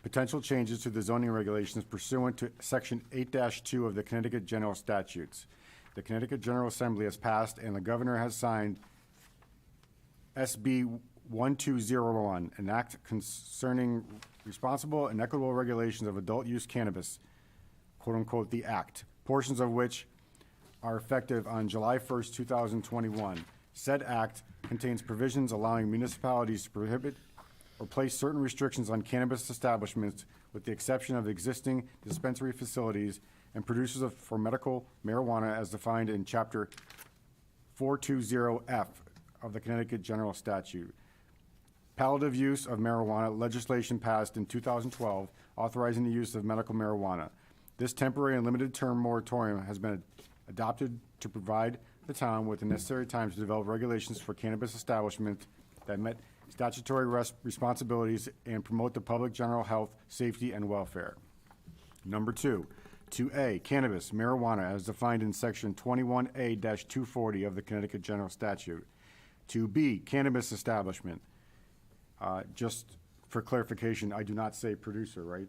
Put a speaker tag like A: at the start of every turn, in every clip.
A: potential changes to the zoning regulations pursuant to Section 8-2 of the Connecticut General Statutes. The Connecticut General Assembly has passed and the governor has signed SB 1201, an act concerning responsible and equitable regulations of adult use cannabis, quote unquote, the act, portions of which are effective on July 1st, 2021. Said act contains provisions allowing municipalities to prohibit or place certain restrictions on cannabis establishments with the exception of existing dispensary facilities and producers for medical marijuana as defined in Chapter 420F of the Connecticut General Statute. Palliative use of marijuana legislation passed in 2012 authorizing the use of medical marijuana. This temporary and limited term moratorium has been adopted to provide the town with the necessary time to develop regulations for cannabis establishments that met statutory responsibilities and promote the public general health, safety, and welfare. Number 2, 2A, cannabis, marijuana, as defined in Section 21A-240 of the Connecticut General Statute. 2B, cannabis establishment. Just for clarification, I do not say producer, right?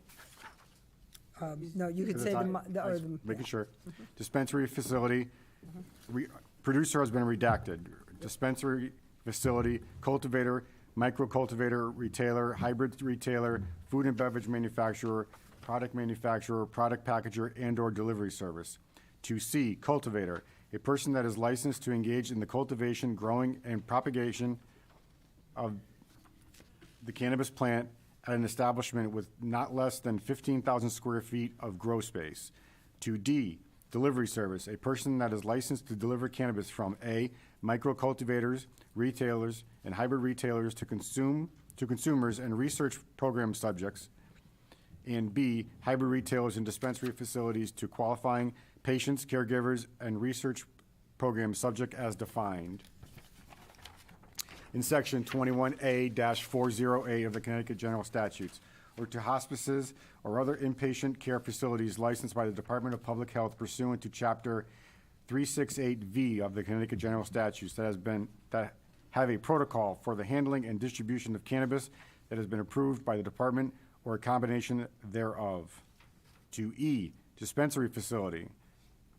B: No, you could say
A: Making sure. Dispensary facility, producer has been redacted. Dispensary facility, cultivator, micro-cultivator, retailer, hybrid retailer, food and beverage manufacturer, product packager, and/or delivery service. 2C, cultivator, a person that is licensed to engage in the cultivation, growing, and propagation of the cannabis plant at an establishment with not less than 15,000 square feet of grow space. 2D, delivery service, a person that is licensed to deliver cannabis from A, micro-cultivators, retailers, and hybrid retailers to consumers and research program subjects, and B, hybrid retailers and dispensary facilities to qualifying patients, caregivers, and research program subject as defined in Section 21A-40A of the Connecticut General Statutes, or to hospices or other inpatient care facilities licensed by the Department of Public Health pursuant to Chapter 368V of the Connecticut General Statutes that have a protocol for the handling and distribution of cannabis that has been approved by the department or a combination thereof. 2E, dispensary facility,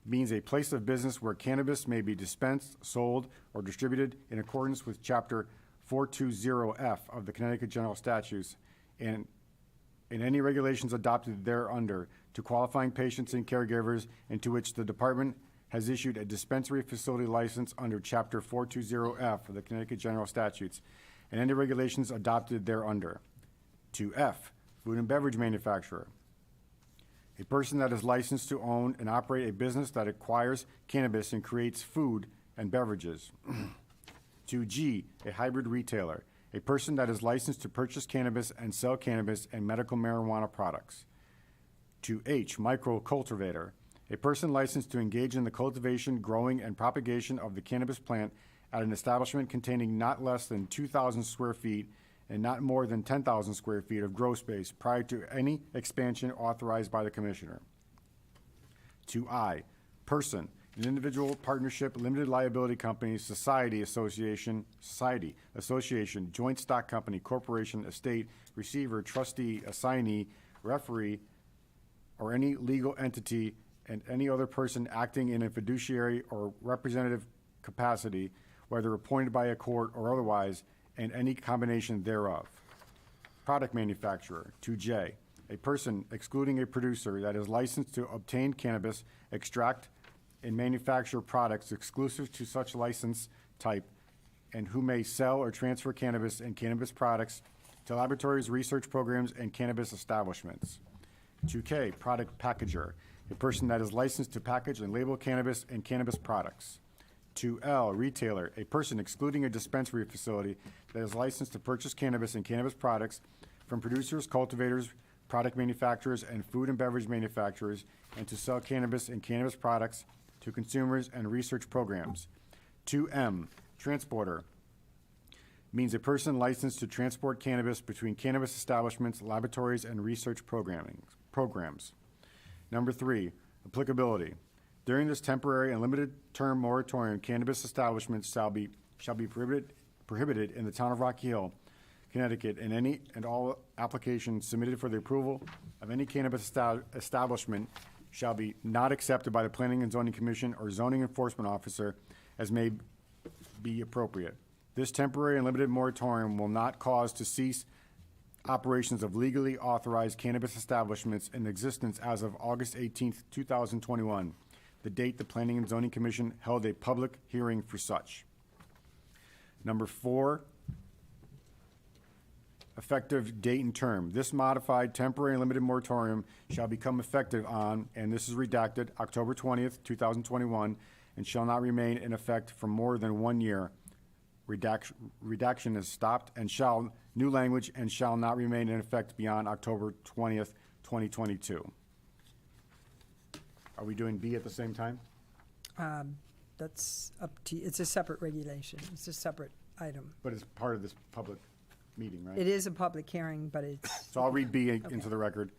A: means a place of business where cannabis may be dispensed, sold, or distributed in accordance with Chapter 420F of the Connecticut General Statutes and in any regulations adopted thereunder to qualifying patients and caregivers and to which the department has issued a dispensary facility license under Chapter 420F of the Connecticut General Statutes and any regulations adopted thereunder. 2F, food and beverage manufacturer, a person that is licensed to own and operate a business that acquires cannabis and creates food and beverages. 2G, a hybrid retailer, a person that is licensed to purchase cannabis and sell cannabis and medical marijuana products. 2H, micro-cultivator, a person licensed to engage in the cultivation, growing, and propagation of the cannabis plant at an establishment containing not less than 2,000 square feet and not more than 10,000 square feet of grow space prior to any expansion authorized by the Commissioner. 2I, person, an individual, partnership, limited liability company, society, association, joint stock company, corporation, estate, receiver, trustee, assignee, referee, or any legal entity and any other person acting in a fiduciary or representative capacity, whether appointed by a court or otherwise, and any combination thereof. Product manufacturer, 2J, a person excluding a producer that is licensed to obtain cannabis, extract, and manufacture products exclusive to such license type, and who may sell or transfer cannabis and cannabis products to laboratories, research programs, and cannabis establishments. 2K, product packager, a person that is licensed to package and label cannabis and cannabis products. 2L, retailer, a person excluding a dispensary facility that is licensed to purchase cannabis and cannabis products from producers, cultivators, product manufacturers, and food and beverage manufacturers, and to sell cannabis and cannabis products to consumers and research programs. 2M, transporter, means a person licensed to transport cannabis between cannabis establishments, laboratories, and research programs. Number 3, applicability. During this temporary and limited term moratorium, cannabis establishments shall be prohibited in the town of Rocky Hill Connecticut, and any and all applications submitted for the approval of any cannabis establishment shall be not accepted by the Planning and Zoning Commission or zoning enforcement officer as may be appropriate. This temporary and limited moratorium will not cause to cease operations of legally authorized cannabis establishments in existence as of August 18th, 2021, the date the Planning and Zoning Commission held a public hearing for such. Number 4, effective date and term. This modified temporary and limited moratorium shall become effective on, and this is redacted, October 20th, 2021, and shall not remain in effect for more than 1 year. Redaction is stopped, and shall, new language, and shall not remain in effect beyond October 20th, 2022. Are we doing B at the same time?
B: That's up to, it's a separate regulation. It's a separate item.
A: But it's part of this public meeting, right?
B: It is a public hearing, but it's,
A: So I'll read B into the record.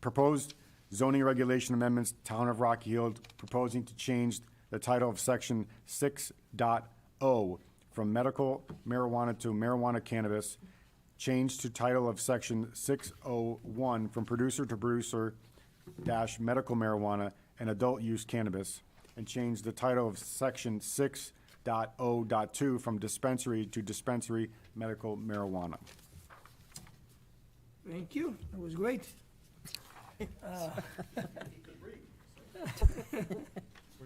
A: Proposed zoning regulation amendments, Town of Rocky Hill, proposing to change the title of section 6.0 from medical marijuana to marijuana cannabis, change to title of section 601 from producer to producer dash medical marijuana and adult use cannabis, and change the title of section 6.0.2 from dispensary to dispensary medical marijuana.
C: Thank you. That was great.
A: Where's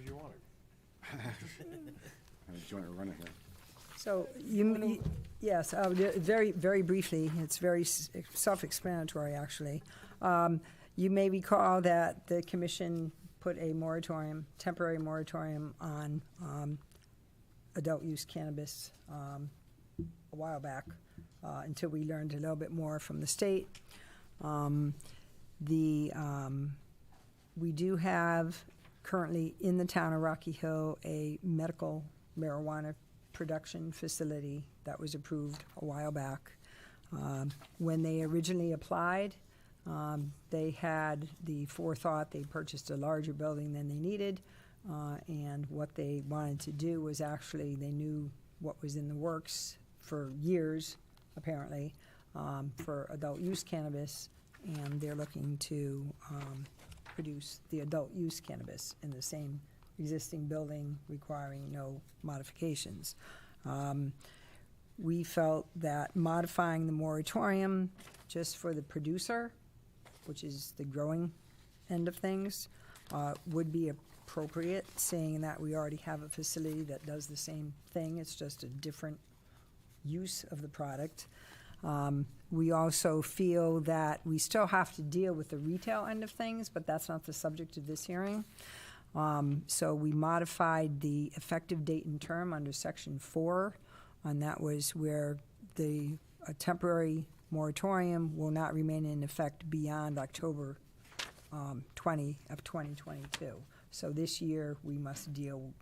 A: your water? Do you want to run it here?
B: so yes, very, very briefly, it's very self-explanatory, actually. You may recall that the commission put a moratorium, temporary moratorium on adult use cannabis a while back, until we learned a little bit more from the state. We do have currently in the town of Rocky Hill a medical marijuana production facility that was approved a while back. When they originally applied, they had the forethought, they purchased a larger building than they needed, and what they wanted to do was actually, they knew what was in the works for years, apparently, for adult use cannabis, and they're looking to produce the adult use cannabis in the same existing building, requiring no modifications. We felt that modifying the moratorium just for the producer, which is the growing end of things, would be appropriate, seeing that we already have a facility that does the same thing. It's just a different use of the product. We also feel that we still have to deal with the retail end of things, but that's not the subject of this hearing. So we modified the effective date and term under section 4, and that was where a temporary moratorium will not remain in effect beyond October 20 of 2022. So this year, we must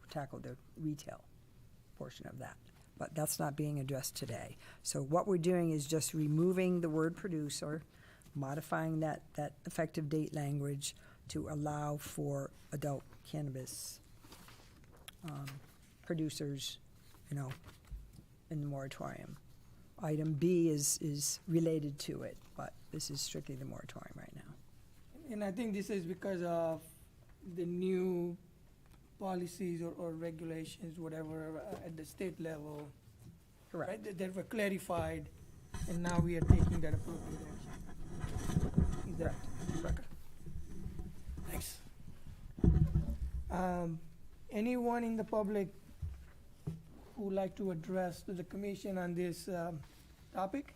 B: tackle the retail portion of that. But that's not being addressed today. So what we're doing is just removing the word producer, modifying that effective date language to allow for adult cannabis producers, in the moratorium. Item B is related to it, but this is strictly the moratorium right now.
C: And I think this is because of the new policies or regulations, whatever, at the state level.
B: Correct.
C: Right, that were clarified, and now we are taking that appropriate action. Is that correct? Thanks. Anyone in the public who would like to address to the commission on this topic?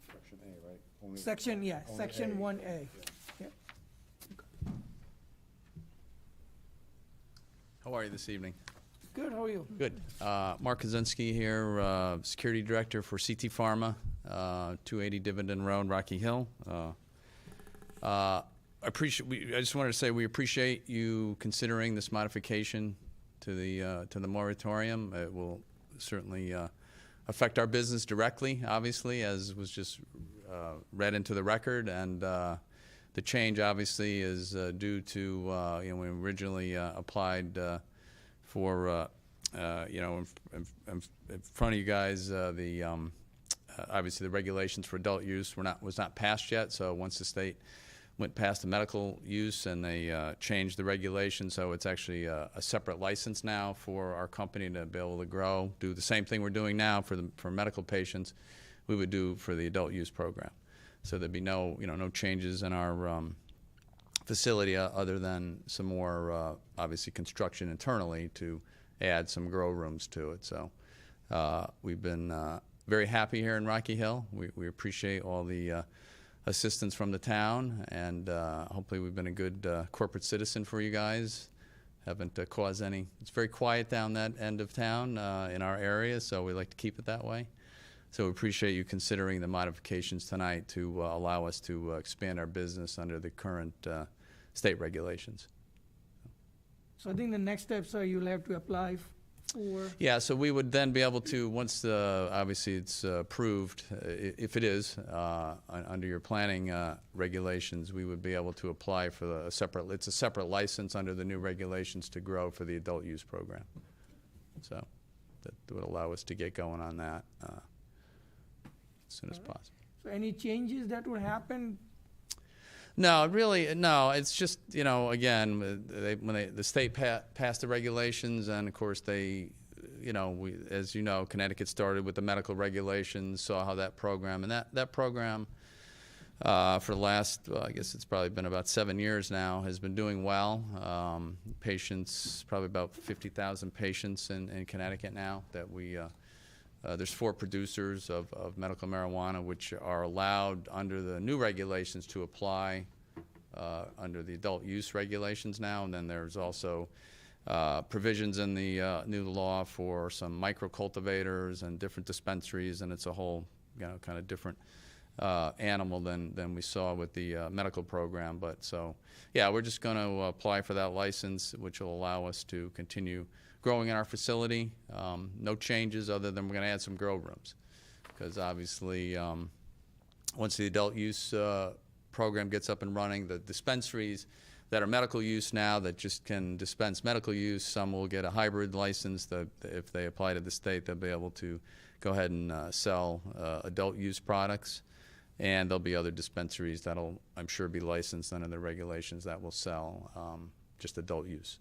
A: Section A, right? Only-
C: Section, yeah,
A: only
C: section
A: A.
C: 1A. Yep.
D: How are you this evening?
C: Good, how are you?
D: Good. Mark Kaczynski here, Security Director for CT Pharma, 280 Dividend Road, Rocky Hill. I just wanted to say we appreciate you considering this modification to the moratorium. It will certainly affect our business directly, obviously, as was just read into the record, and the change obviously is due to we originally applied for you know, in front of you guys, obviously the regulations for adult use was not passed yet. So once the state went past the medical use and they changed the regulations, so it's actually a separate license now for our company to be able to grow, do the same thing we're doing now for medical patients, we would do for the adult use program. So there'd be no changes in our facility other than some more obviously construction internally to add some grow rooms to it. So we've been very happy here in Rocky Hill. We appreciate all the assistance from the town, and hopefully we've been a good corporate citizen for you guys. Haven't caused any. It's very quiet down that end of town in our area, so we like to keep it that way. So we appreciate you considering the modifications tonight to allow us to expand our business under the current state regulations.
C: So I think the next steps are you'll have to apply for.
D: Yeah, so we would then be able to, once obviously it's approved, if it is, under your planning regulations, we would be able to apply for it's a separate license under the new regulations to grow for the adult use program. So that would allow us to get going on that as soon as possible.
C: So any changes that would happen?
D: No, really, no. It's just, again, the state passed the regulations, and of course as you know, Connecticut started with the medical regulations, saw how that program, and that program for the last, I guess it's probably been about 7 years now, has been doing well. Patients, probably about 50,000 patients in Connecticut now that there's 4 producers of medical marijuana which are allowed under the new regulations to apply under the adult use regulations now. And then there's also provisions in the new law for some micro cultivators and different dispensaries, and it's a whole kind of different animal than we saw with the medical program. But so, yeah, we're just going to apply for that license, which will allow us to continue growing in our facility. No changes other than we're going to add some grow rooms, because obviously once the adult use program gets up and running, the dispensaries that are medical use now that just can dispense medical use, some will get a hybrid license that if they apply to the state, they'll be able to go ahead and sell adult use products. And there'll be other dispensaries that'll, I'm sure, be licensed under the regulations that will sell just adult use.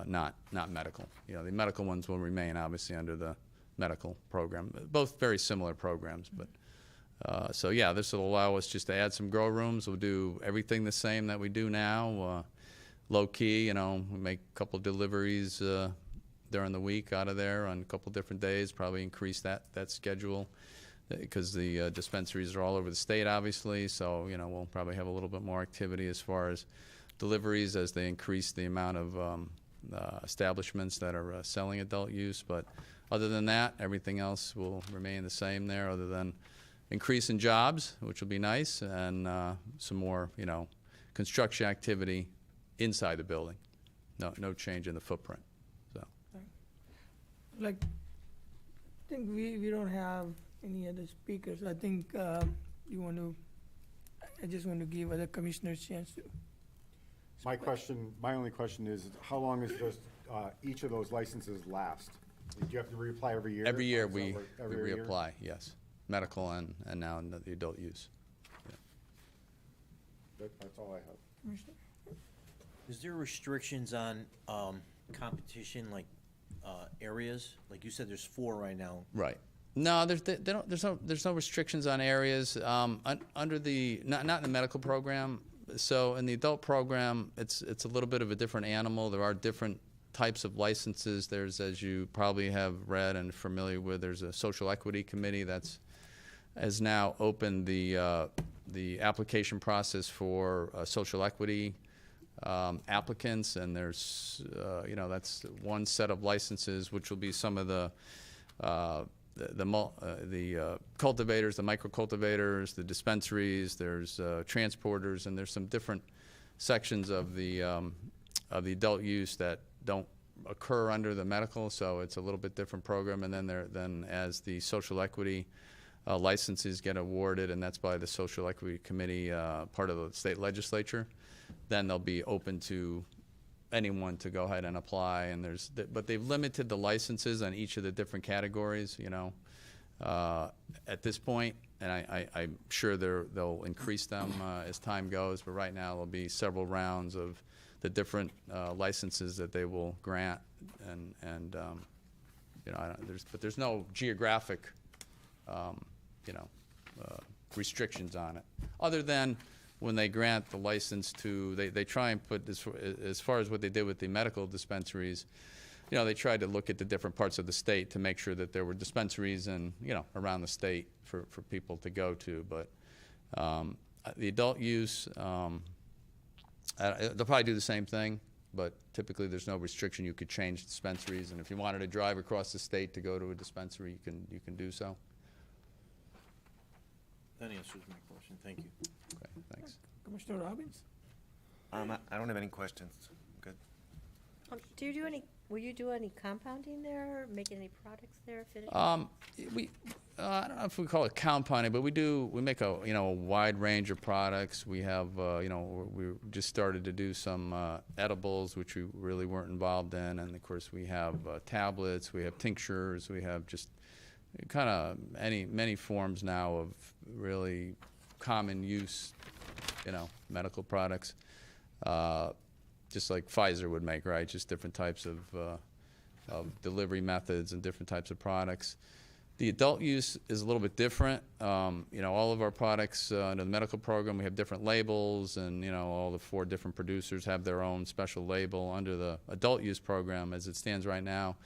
D: Not medical. The medical ones will remain obviously under the medical program. Both very similar programs, but so yeah, this will allow us just to add some grow rooms. We'll do everything the same that we do now, low key. We make a couple deliveries during the week out of there on a couple different days. Probably increase that schedule because the dispensaries are all over the state, obviously. So we'll probably have a little bit more activity as far as deliveries as they increase the amount of establishments that are selling adult use. But other than that, everything else will remain the same there, other than increase in jobs, which will be nice, and some more, construction activity inside the building. No change in the footprint. So,
C: I think we don't have any other speakers. I think I just want to give other commissioners a chance to.
A: My only question is, how long does each of those licenses last? Do you have to reapply every year?
D: every year we
A: Every
D: reapply, yes. Medical and now the adult use.
A: That's all I have.
C: Commissioner?
E: Is there restrictions on competition, like areas? Like you said, there's 4 right now.
D: Right. No, there's no restrictions on areas under the not in the medical program. So in the adult program, it's a little bit of a different animal. There are different types of licenses. There's, as you probably have read and familiar with, there's a social equity committee has now opened the application process for social equity applicants, and there's that's one set of licenses, which will be some of the cultivators, the micro cultivators, the dispensaries. There's transporters, and there's some different sections of the adult use that don't occur under the medical, so it's a little bit different program. And then as the social equity licenses get awarded, and that's by the social equity committee, part of the state legislature, then they'll be open to anyone to go ahead and apply, and but they've limited the licenses on each of the different categories, at this point, and I'm sure they'll increase them as time goes, but right now there'll be several rounds of the different licenses that they will grant, and there's no geographic, restrictions on it, other than when they grant the license to, they try and put, as far as what they did with the medical dispensaries, they tried to look at the different parts of the state to make sure that there were dispensaries and, around the state for people to go to. But the adult use, they'll probably do the same thing, but typically there's no restriction. You could change dispensaries, and if you wanted to drive across the state to go to a dispensary, you can do so.
E: That answers my question, thank you.
D: Okay, thanks.
C: Commissioner Robbins?
F: I don't have any questions. Good.
G: Will you do any compounding there, or make any products there, finish?
D: I don't know if we call it compounding, but we make a wide range of products. We have we just started to do some edibles, which we really weren't involved in, and of course we have tablets, we have tinctures, we have just kind of many forms now of really common use, medical products, just like Pfizer would make, right? Just different types of delivery methods and different types of products. The adult use is a little bit different. All of our products under the medical program, we have different labels, and all the 4 different producers have their own special label. Under the adult use program, as it stands right now,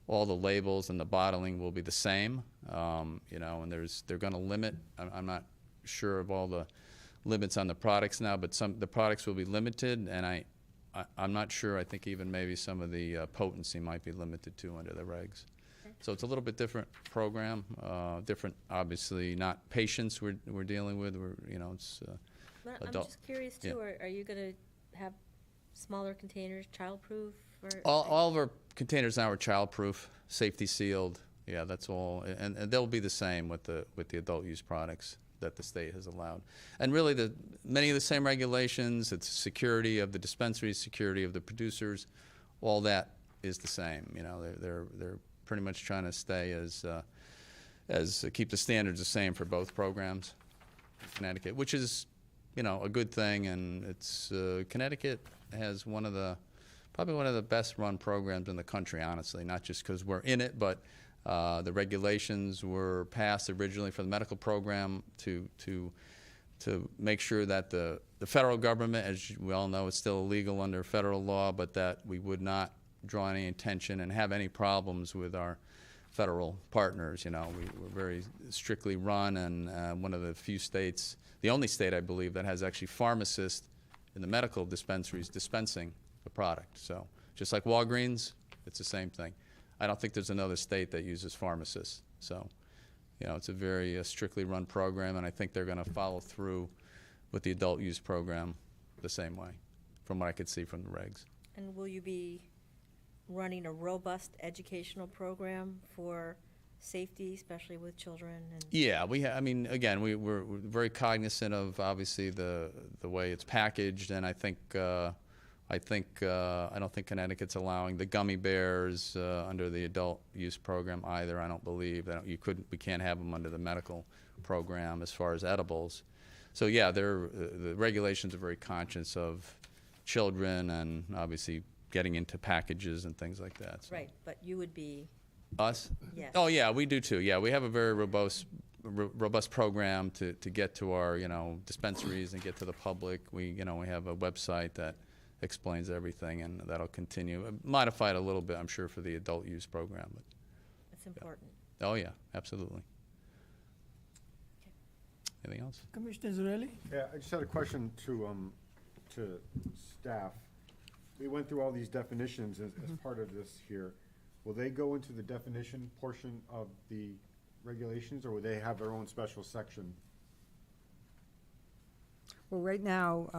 D: all the labels and the bottling will be the same, and they're going to limit. I'm not sure of all the limits on the products now, but the products will be limited, and I'm not sure. I think even maybe some of the potency might be limited too under the regs.
G: Okay.
D: So it's a little bit different program, different, obviously not patients we're dealing with. It's
G: But I'm
D: adult.
G: just curious too, are you gonna have smaller containers, childproof, or?
D: All of our containers now are childproof, safety sealed. Yeah, that's all, and they'll be the same with the adult use products that the state has allowed. And really, many of the same regulations. It's security of the dispensaries, security of the producers. All that is the same. They're pretty much trying to stay as keep the standards the same for both programs in Connecticut, which is a good thing. And it's Connecticut has probably one of the best run programs in the country, honestly, not just because we're in it, but the regulations were passed originally for the medical program to make sure that the federal government, as we all know, is still illegal under federal law, but that we would not draw any attention and have any problems with our federal partners. We're very strictly run, and one of the few states, the only state, I believe, that has actually pharmacists in the medical dispensaries dispensing the product. So just like Walgreens, it's the same thing. I don't think there's another state that uses pharmacists. So, it's a very strictly run program, and I think they're going to follow through with the adult use program the same way, from what I could see from the regs.
G: And will you be running a robust educational program for safety, especially with children?
D: Yeah, again, we're very cognizant of obviously the way it's packaged, and I don't think Connecticut's allowing the gummy bears under the adult use program either. I don't believe that we can't have them under the medical program as far as edibles. So yeah, the regulations are very conscious of children and obviously getting into packages and things like that. So.
G: Right, but you would be,
D: Us?
G: yes.
D: Oh yeah, we do too. Yeah, we have a very robust program to get to our dispensaries and get to the public. We have a website that explains everything, and that'll continue. Modified a little bit, I'm sure, for the adult use program. But
G: That's important.
D: oh yeah, absolutely. Anything else?
C: Commissioner Zarelli?
A: Yeah, I just had a question to staff. We went through all these definitions as part of this here. Will they go into the definition portion of the regulations, or will they have their own special section?
B: Well, right now,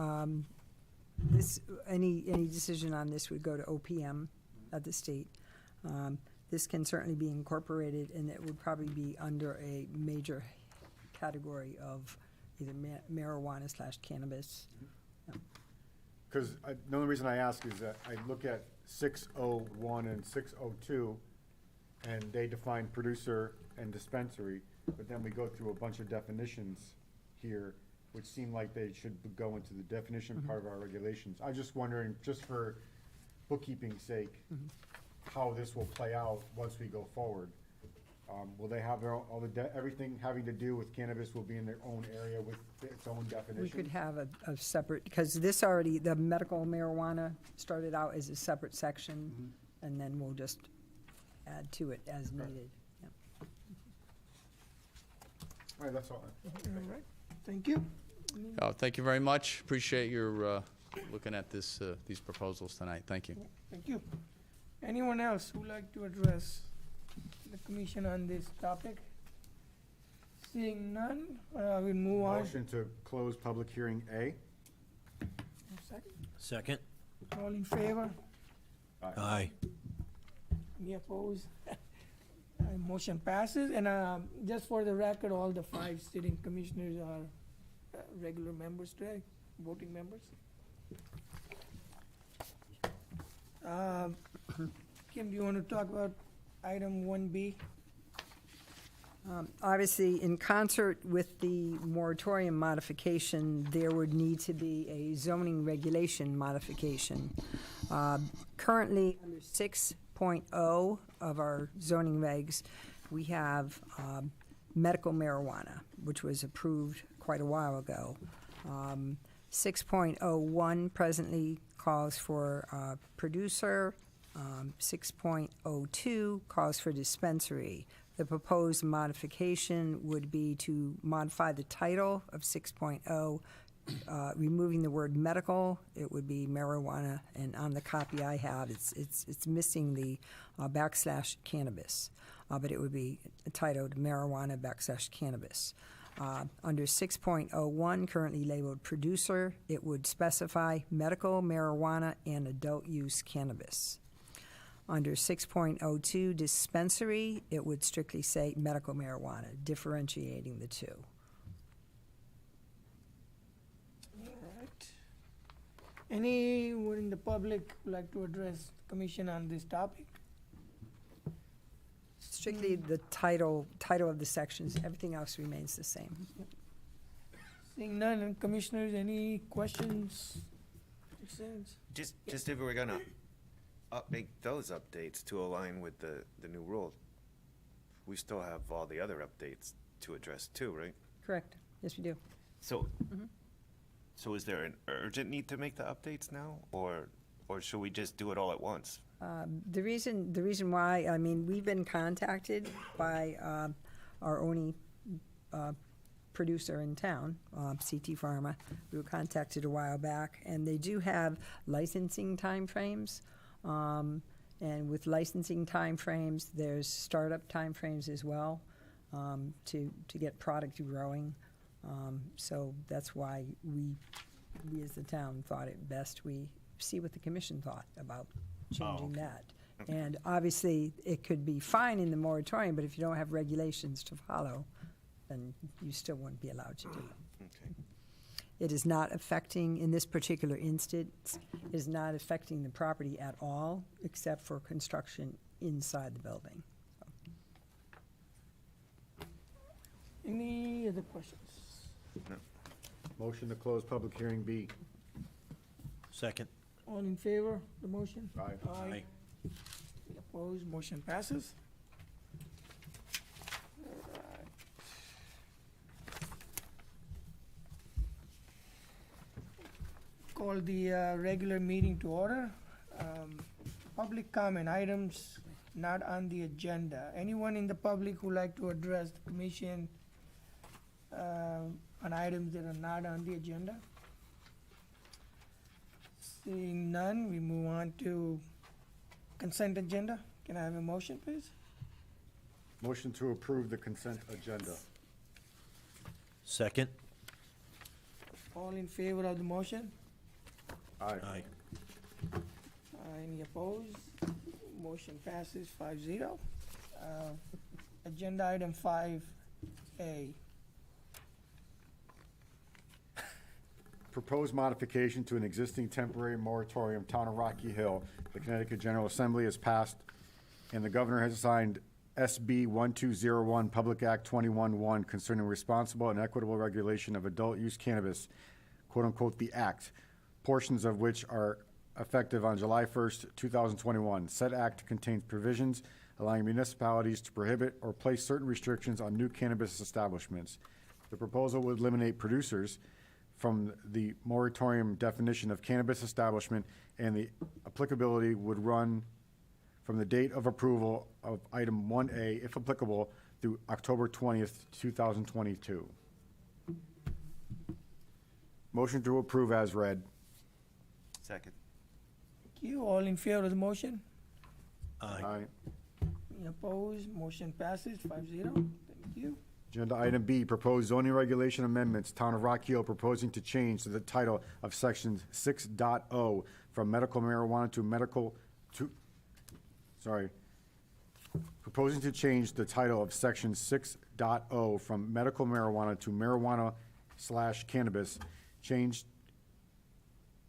B: any decision on this would go to OPM at the state. This can certainly be incorporated, and it would probably be under a major category of either marijuana/cannabis.
A: Because the only reason I ask is that I look at 601 and 602, and they define producer and dispensary, but then we go through a bunch of definitions here, which seem like they should go into the definition part of our regulations. I was just wondering, just for bookkeeping's sake, how this will play out once we go forward. Will they have their, everything having to do with cannabis will be in their own area with its own definition?
B: We could have a separate, because this already, the medical marijuana started out as a separate section, and then we'll just add to it as needed. Yep.
A: All right, that's all.
C: All right, thank you.
D: Thank you very much. Appreciate your looking at these proposals tonight. Thank you.
C: Thank you. Anyone else who would like to address the commission on this topic? Seeing none, we'll move on.
A: Motion to close public hearing A.
C: Second.
E: Second?
C: All in favor?
E: Aye.
C: Any opposed? Motion passes, and just for the record, all the 5 sitting commissioners are regular members today, voting members. Kim, do you want to talk about item 1B?
B: Obviously, in concert with the moratorium modification, there would need to be a zoning regulation modification. Currently, under 6.0 of our zoning regs, we have medical marijuana, which was approved quite a while ago. 6.01 presently calls for producer. 6.02 calls for dispensary. The proposed modification would be to modify the title of 6.0, removing the word medical. It would be marijuana, and on the copy I have, it's missing the / cannabis, but it would be titled marijuana / cannabis. Under 6.01, currently labeled producer, it would specify medical marijuana and adult use cannabis. Under 6.02 dispensary, it would strictly say medical marijuana, differentiating the two.
C: All right. Anyone in the public would like to address the commission on this topic?
B: Strictly the title of the sections, everything else remains the same.
C: Seeing none, and commissioners, any questions, concerns?
F: Just if we're gonna make those updates to align with the new rule, we still have all the other updates to address too, right?
B: Correct. Yes, we do.
F: So, so is there an urgent need to make the updates now, or should we just do it all at once?
B: The reason why, I mean, we've been contacted by our only producer in town, CT Pharma. We were contacted a while back, and they do have licensing timeframes. And with licensing timeframes, there's startup timeframes as well, to get product growing. So that's why we as the town thought it best we see what the commission thought about changing that. And obviously, it could be fine in the moratorium, but if you don't have regulations to follow, then you still wouldn't be allowed to do it.
F: Okay.
B: It is not affecting, in this particular instance, it is not affecting the property at all, except for construction inside the building.
C: Any other questions?
A: Motion to close public hearing B.
E: Second?
C: All in favor of the motion?
A: Aye.
C: Any opposed? Motion passes. Call the regular meeting to order. Public comment, items not on the agenda. Anyone in the public who like to address the commission on items that are not on the agenda? Seeing none, we move on to consent agenda. Can I have a motion, please?
A: Motion to approve the consent agenda.
E: Second?
C: All in favor of the motion?
A: Aye.
C: Any opposed? Motion passes 5-0. Agenda item 5A.
A: proposed modification to an existing temporary moratorium, Town of Rocky Hill. The Connecticut General Assembly has passed, and the governor has signed SB 1201, Public Act 21-1, concerning responsible and equitable regulation of adult-use cannabis, quote-unquote, the Act, portions of which are effective on July 1st, 2021. Said act contains provisions allowing municipalities to prohibit or place certain restrictions on new cannabis establishments. The proposal would eliminate producers from the moratorium definition of cannabis establishment, and the applicability would run from the date of approval of item 1A, if applicable, through October 20th, 2022. Motion to approve as read.
F: Second.
C: Thank you. All in favor of the motion?
A: Aye.
C: Any opposed? Motion passes 5-0. Thank you.
A: Agenda item B, proposed zoning regulation amendments, Town of Rock Hill proposing to change the title of section 6.0 from medical marijuana proposing to change the title of section 6.0 from medical marijuana to marijuana/cannabis, changed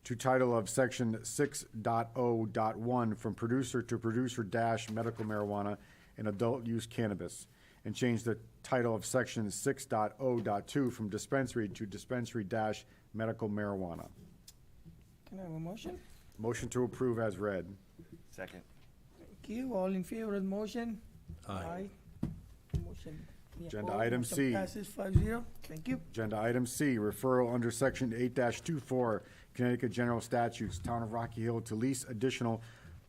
A: to title of section 6.0.1 from producer to producer dash medical marijuana and adult use cannabis, and change the title of section 6.0.2 from dispensary to dispensary dash medical marijuana.
C: Can I have a motion?
A: Motion to approve as read.
F: Second.
C: Thank you. All in favor of the motion? Aye. Motion. Any
A: Agenda
C: opposed?
A: item
C: Motion
A: C.
C: passes 5-0. Thank you.
A: Agenda item C, referral under section 8-24 Connecticut General Statutes, Town of Rocky Hill to lease additional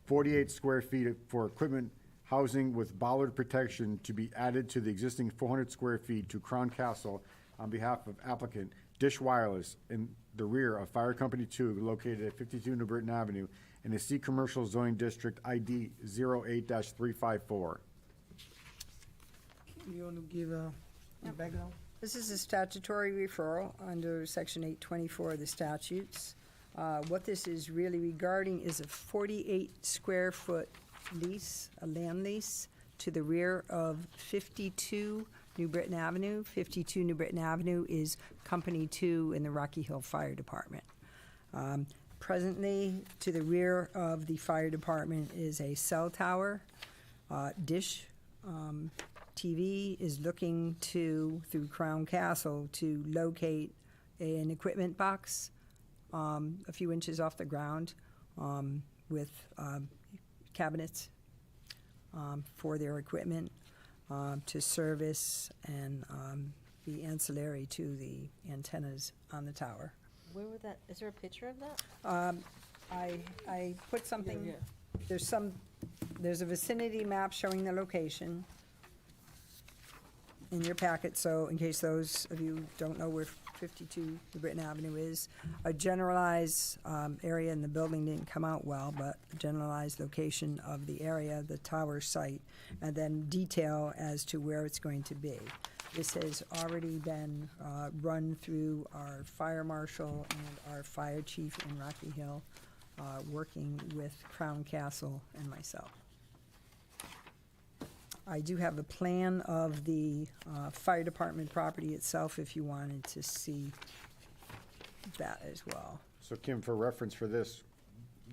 A: 48 square feet for equipment housing with bollard protection to be added to the existing 400 square feet to Crown Castle on behalf of applicant Dish Wireless in the rear of Fire Company 2 located at 52 New Britain Avenue in the C Commercial Zoning District ID 08-354.
C: You want to give a background?
B: This is a statutory referral under Section 824 of the statutes. What this is really regarding is a 48-square-foot lease, a land lease, to the rear of 52 New Britain Avenue. 52 New Britain Avenue is Company 2 in the Rocky Hill Fire Department. Presently, to the rear of the fire department is a cell tower. Dish TV is looking to, through Crown Castle, to locate an equipment box a few inches off the ground with cabinets for their equipment to service and be ancillary to the antennas on the tower.
G: Where would that, is there a picture of that?
B: I put something,
C: Yeah.
B: there's a vicinity map showing the location in your packet, so in case those of you don't know where 52 New Britain Avenue is, a generalized area, and the building didn't come out well, but a generalized location of the area, the tower site, and then detail as to where it's going to be. This has already been run through our fire marshal and our fire chief in Rocky Hill, working with Crown Castle and myself. I do have a plan of the fire department property itself if you wanted to see that as well.
A: So Kim, for reference for this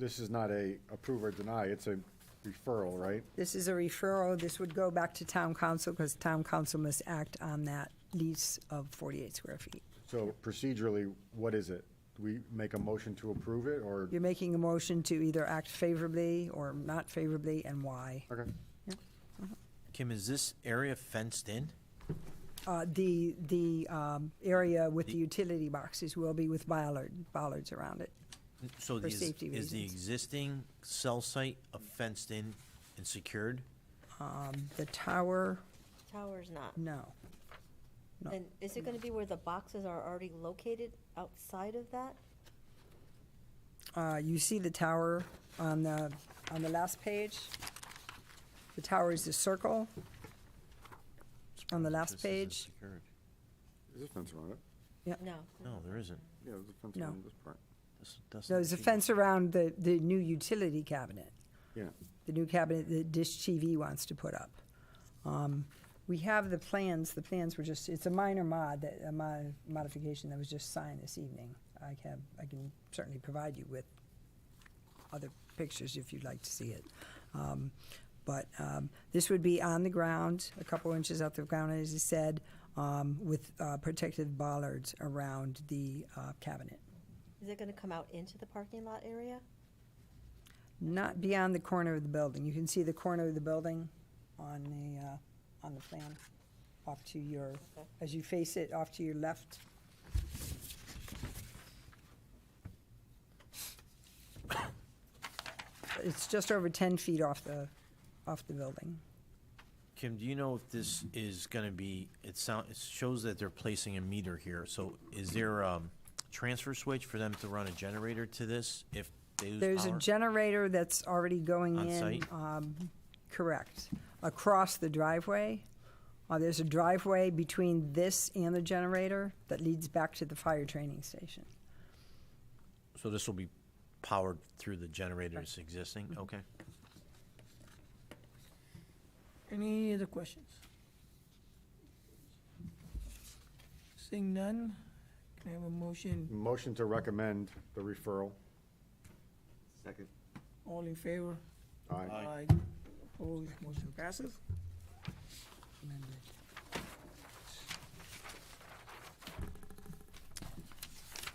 A: is not a approve or deny, it's a referral, right?
B: This is a referral. This would go back to town council because town council must act on that lease of 48 square feet.
A: So procedurally, what is it? Do we make a motion to approve it, or?
B: You're making a motion to either act favorably or not favorably, and why.
A: Okay.
E: Kim, is this area fenced in?
B: The area with the utility boxes will be with bollards around it.
E: So
B: For
E: is
B: safety
E: the
B: reasons.
E: existing cell site fenced in and secured?
B: The tower,
G: Tower's not.
B: no. No.
G: And is it gonna be where the boxes are already located outside of that?
B: You see the tower on the last page? The tower is the circle on the
E: This
B: last
E: isn't
B: page.
E: secured.
A: Is a fence around it?
G: No.
E: No, there isn't.
A: Yeah, there's a fence
B: No.
A: around this part.
E: That's
B: There's a fence around the new utility cabinet.
A: Yeah.
B: The new cabinet that Dish TV wants to put up. We have the plans. The plans were just, it's a minor modification that was just signed this evening. I can certainly provide you with other pictures if you'd like to see it. But this would be on the ground, a couple inches off the ground, as I said, with protective bollards around the cabinet.
G: Is it gonna come out into the parking lot area?
B: Not beyond the corner of the building. You can see the corner of the building on the plan, off to your,
G: Okay.
B: as you face it, off to your left. It's just over 10 feet off the building.
E: Kim, do you know if this is gonna be, it shows that they're placing a meter here, so is there a transfer switch for them to run a generator to this if they lose
B: There's a
E: power?
B: generator that's already going
E: On
B: in.
E: site?
B: Correct. Across the driveway. There's a driveway between this and the generator that leads back to the fire training station.
E: So this will be powered through the generators existing, okay?
C: Any other questions? Seeing none, can I have a motion?
A: Motion to recommend the referral.
F: Second.
C: All in favor?
A: Aye.
C: Opposed, motion passes.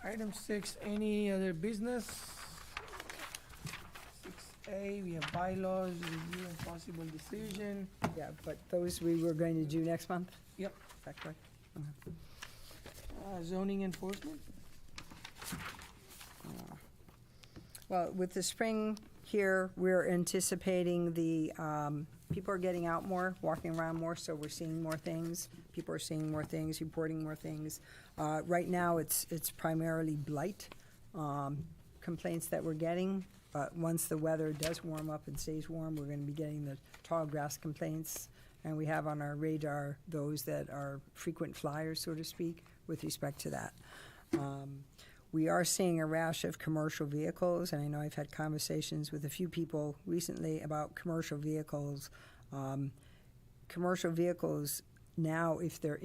C: Item 6, any other business? 6A, we have bylaws, review and possible decision.
B: Yeah, but those we were going to do next month?
C: Yep.
B: Is that correct?
C: Zoning enforcement?
B: Well, with the spring here, we're anticipating people are getting out more, walking around more, so we're seeing more things. People are seeing more things, reporting more things. Right now, it's primarily blight complaints that we're getting, but once the weather does warm up and stays warm, we're gonna be getting the tall grass complaints. And we have on our radar those that are frequent flyers, so to speak, with respect to that. We are seeing a rash of commercial vehicles, and I know I've had conversations with a few people recently about commercial vehicles. Commercial vehicles now, if they're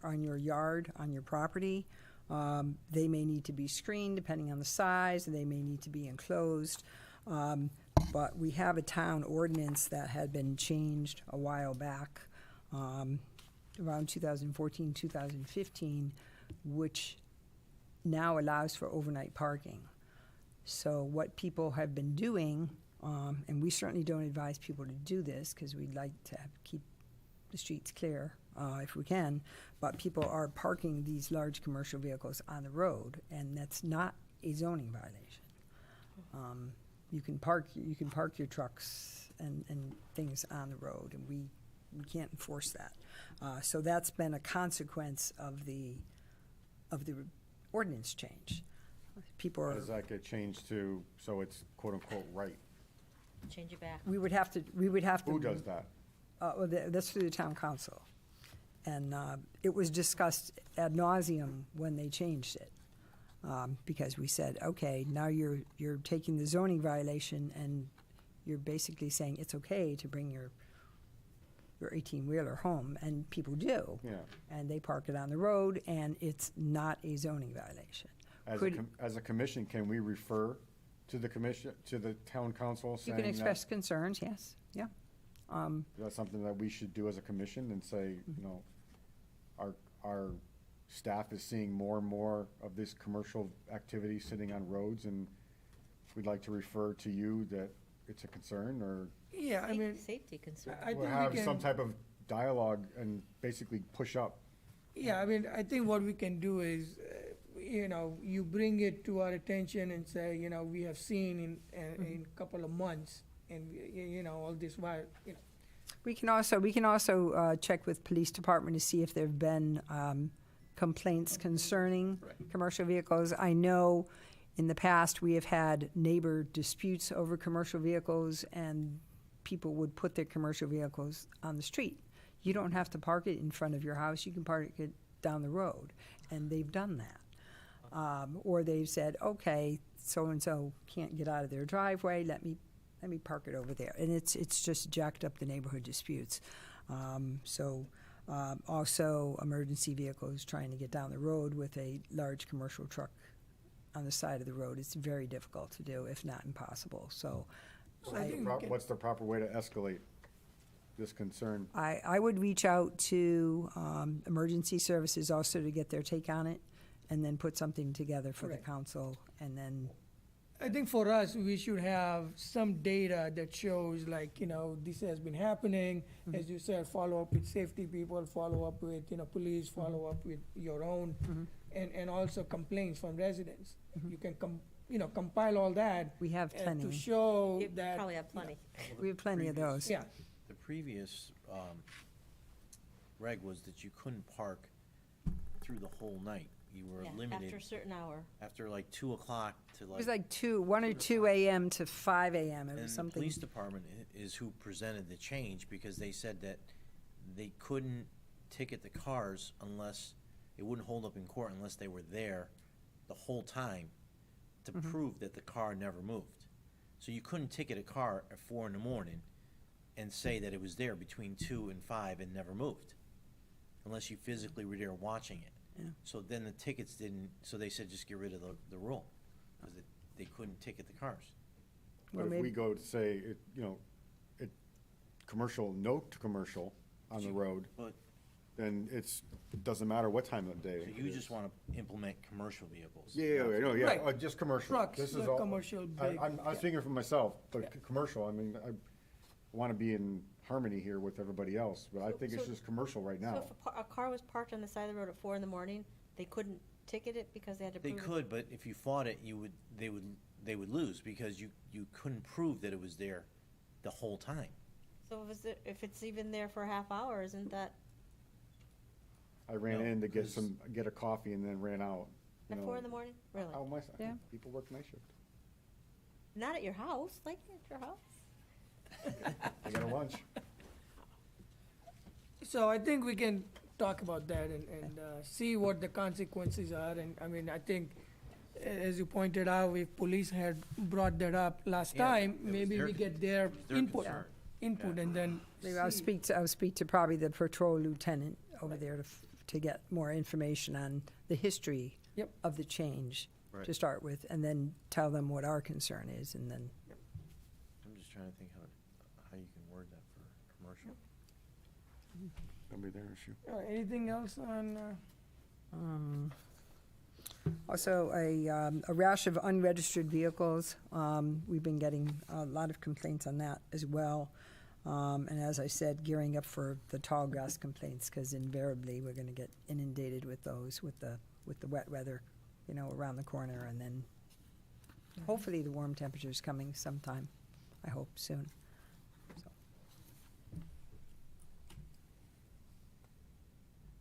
B: on your yard, on your property, they may need to be screened depending on the size, and they may need to be enclosed. But we have a town ordinance that had been changed a while back, around 2014, 2015, which now allows for overnight parking. So what people have been doing, and we certainly don't advise people to do this because we'd like to keep the streets clear if we can, but people are parking these large commercial vehicles on the road, and that's not a zoning violation. You can park your trucks and things on the road, and we can't enforce that. So that's been a consequence of the ordinance change. People
A: How
B: are,
A: does that get changed to, so it's quote-unquote right?
G: Change it back.
B: we would have to.
A: Who does that?
B: Well, that's through the town council. And it was discussed ad nauseum when they changed it. Because we said, okay, now you're taking the zoning violation and you're basically saying it's okay to bring your 18-wheeler home, and people do.
A: Yeah.
B: And they park it on the road, and it's not a zoning violation.
A: As a commission, can we refer to the commission, to the town council
B: You
A: saying
B: can
A: that?
B: express concerns, yes, yeah.
A: Is that something that we should do as a commission and say, you know, our staff is seeing more and more of this commercial activity sitting on roads, and we'd like to refer to you that it's a concern, or
C: Yeah, I mean,
G: Safety concern.
C: I think
A: we'll
C: we
A: have some
C: can,
A: type of dialogue and basically push up.
C: yeah, I mean, I think what we can do is, you bring it to our attention and say, we have seen in a couple of months, and, all this while,
B: We can also check with police department to see if there've been complaints concerning commercial vehicles. I know in the past we have had neighbor disputes over commercial vehicles, and people would put their commercial vehicles on the street. You don't have to park it in front of your house, you can park it down the road, and they've done that. Or they've said, okay, so-and-so can't get out of their driveway, let me park it over there. And it's just jacked up the neighborhood disputes. Also, emergency vehicles trying to get down the road with a large commercial truck on the side of the road. It's very difficult to do, if not impossible, so.
C: So I think we can-
A: What's the proper way to escalate this concern?
B: I would reach out to emergency services also to get their take on it, and then put something together for the
C: Correct.
B: council, and then,
C: I think for us, we should have some data that shows like, this has been happening. As you said, follow up with safety people, follow up with, police, follow up with your own, and also complaints from residents. You can compile all that.
B: we have
C: To
B: plenty.
C: show
G: You
C: that.
G: probably have plenty.
B: We have plenty of those.
C: Yeah,
E: The previous reg was that you couldn't park through the whole night. You were
G: Yeah,
E: limited
G: after a certain hour.
E: after like 2 o'clock to
B: It was like 1 or 2 a.m. to 5 a.m. It
E: And
B: was
E: the
B: something.
E: police department is who presented the change, because they said that they couldn't ticket the cars unless, it wouldn't hold up in court unless they were there the whole time to prove that the car never moved. So you couldn't ticket a car at 4 in the morning and say that it was there between 2 and 5 and never moved, unless you physically were there watching it.
B: Yeah.
E: So then the tickets didn't, so they said just get rid of the rule, because they couldn't ticket the cars.
A: But
B: Well,
A: if we
B: maybe-
A: go to say, commercial, note to commercial on the road,
E: But,
A: then it doesn't matter what time of day.
E: so
A: it
E: you
A: is.
E: just want to implement commercial vehicles?
A: Yeah,
C: Right.
A: just commercial.
C: Trucks,
A: This is
C: not
A: all-
C: commercial
A: I-
C: big,
A: I'm
C: yeah.
A: speaking for myself, but
C: Yeah.
A: commercial, I mean, I want to be in harmony here with everybody else, but I think it's
G: So-
A: just commercial right
G: So
A: now.
G: if a car was parked on the side of the road at 4 in the morning, they couldn't ticket it because they had to
E: They
G: prove it?
E: could, but if you fought it, they would lose, because you couldn't prove that it was there the whole time.
G: So if it's even there for a half hour, isn't that
A: I ran
E: No,
A: in to get
E: 'cause-
A: get a coffee and then ran out.
G: at 4 in the morning? Really?
A: Oh, my,
B: Yeah.
A: people work night shift.
G: Not at your house, like at your house?
A: I got a lunch.
C: so I think we can talk about that and see what the consequences are. And I mean, I think, as you pointed out, if police had brought that up last
E: Yeah,
C: time,
E: it was
C: maybe
E: their-
C: we get their
E: their
C: input,
E: concern.
C: and then
B: Maybe I'll
C: see.
B: speak to probably the patrol lieutenant over there to get more information on the history
C: Yep.
B: of the change
E: Right.
B: to start with, and then tell them what our concern is, and then,
E: I'm just trying to think how you can word that for commercial.
A: That'll be their issue.
C: Anything else on,
B: also a rash of unregistered vehicles. We've been getting a lot of complaints on that as well. And as I said, gearing up for the tall grass complaints, because invariably we're gonna get inundated with those with the wet weather, around the corner, and then hopefully the warm temperatures coming sometime, I hope soon. So,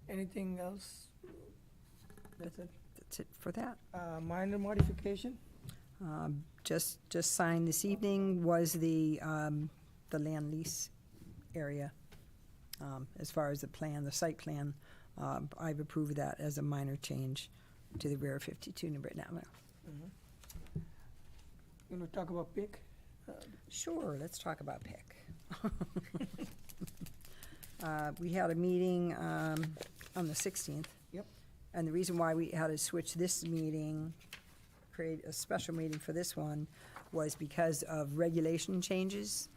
C: anything else? That's it.
B: that's it for that.
C: Minor modification?
B: Just signed this evening was the land lease area. As far as the site plan, I've approved that as a minor change to the rear of 52 New Britain Avenue.
C: You want to talk about PIC?
B: Sure, let's talk about PIC. We had a meeting on the 16th.
C: Yep.
B: And the reason why we had to switch this meeting, create a special meeting for this one, was because of regulation changes.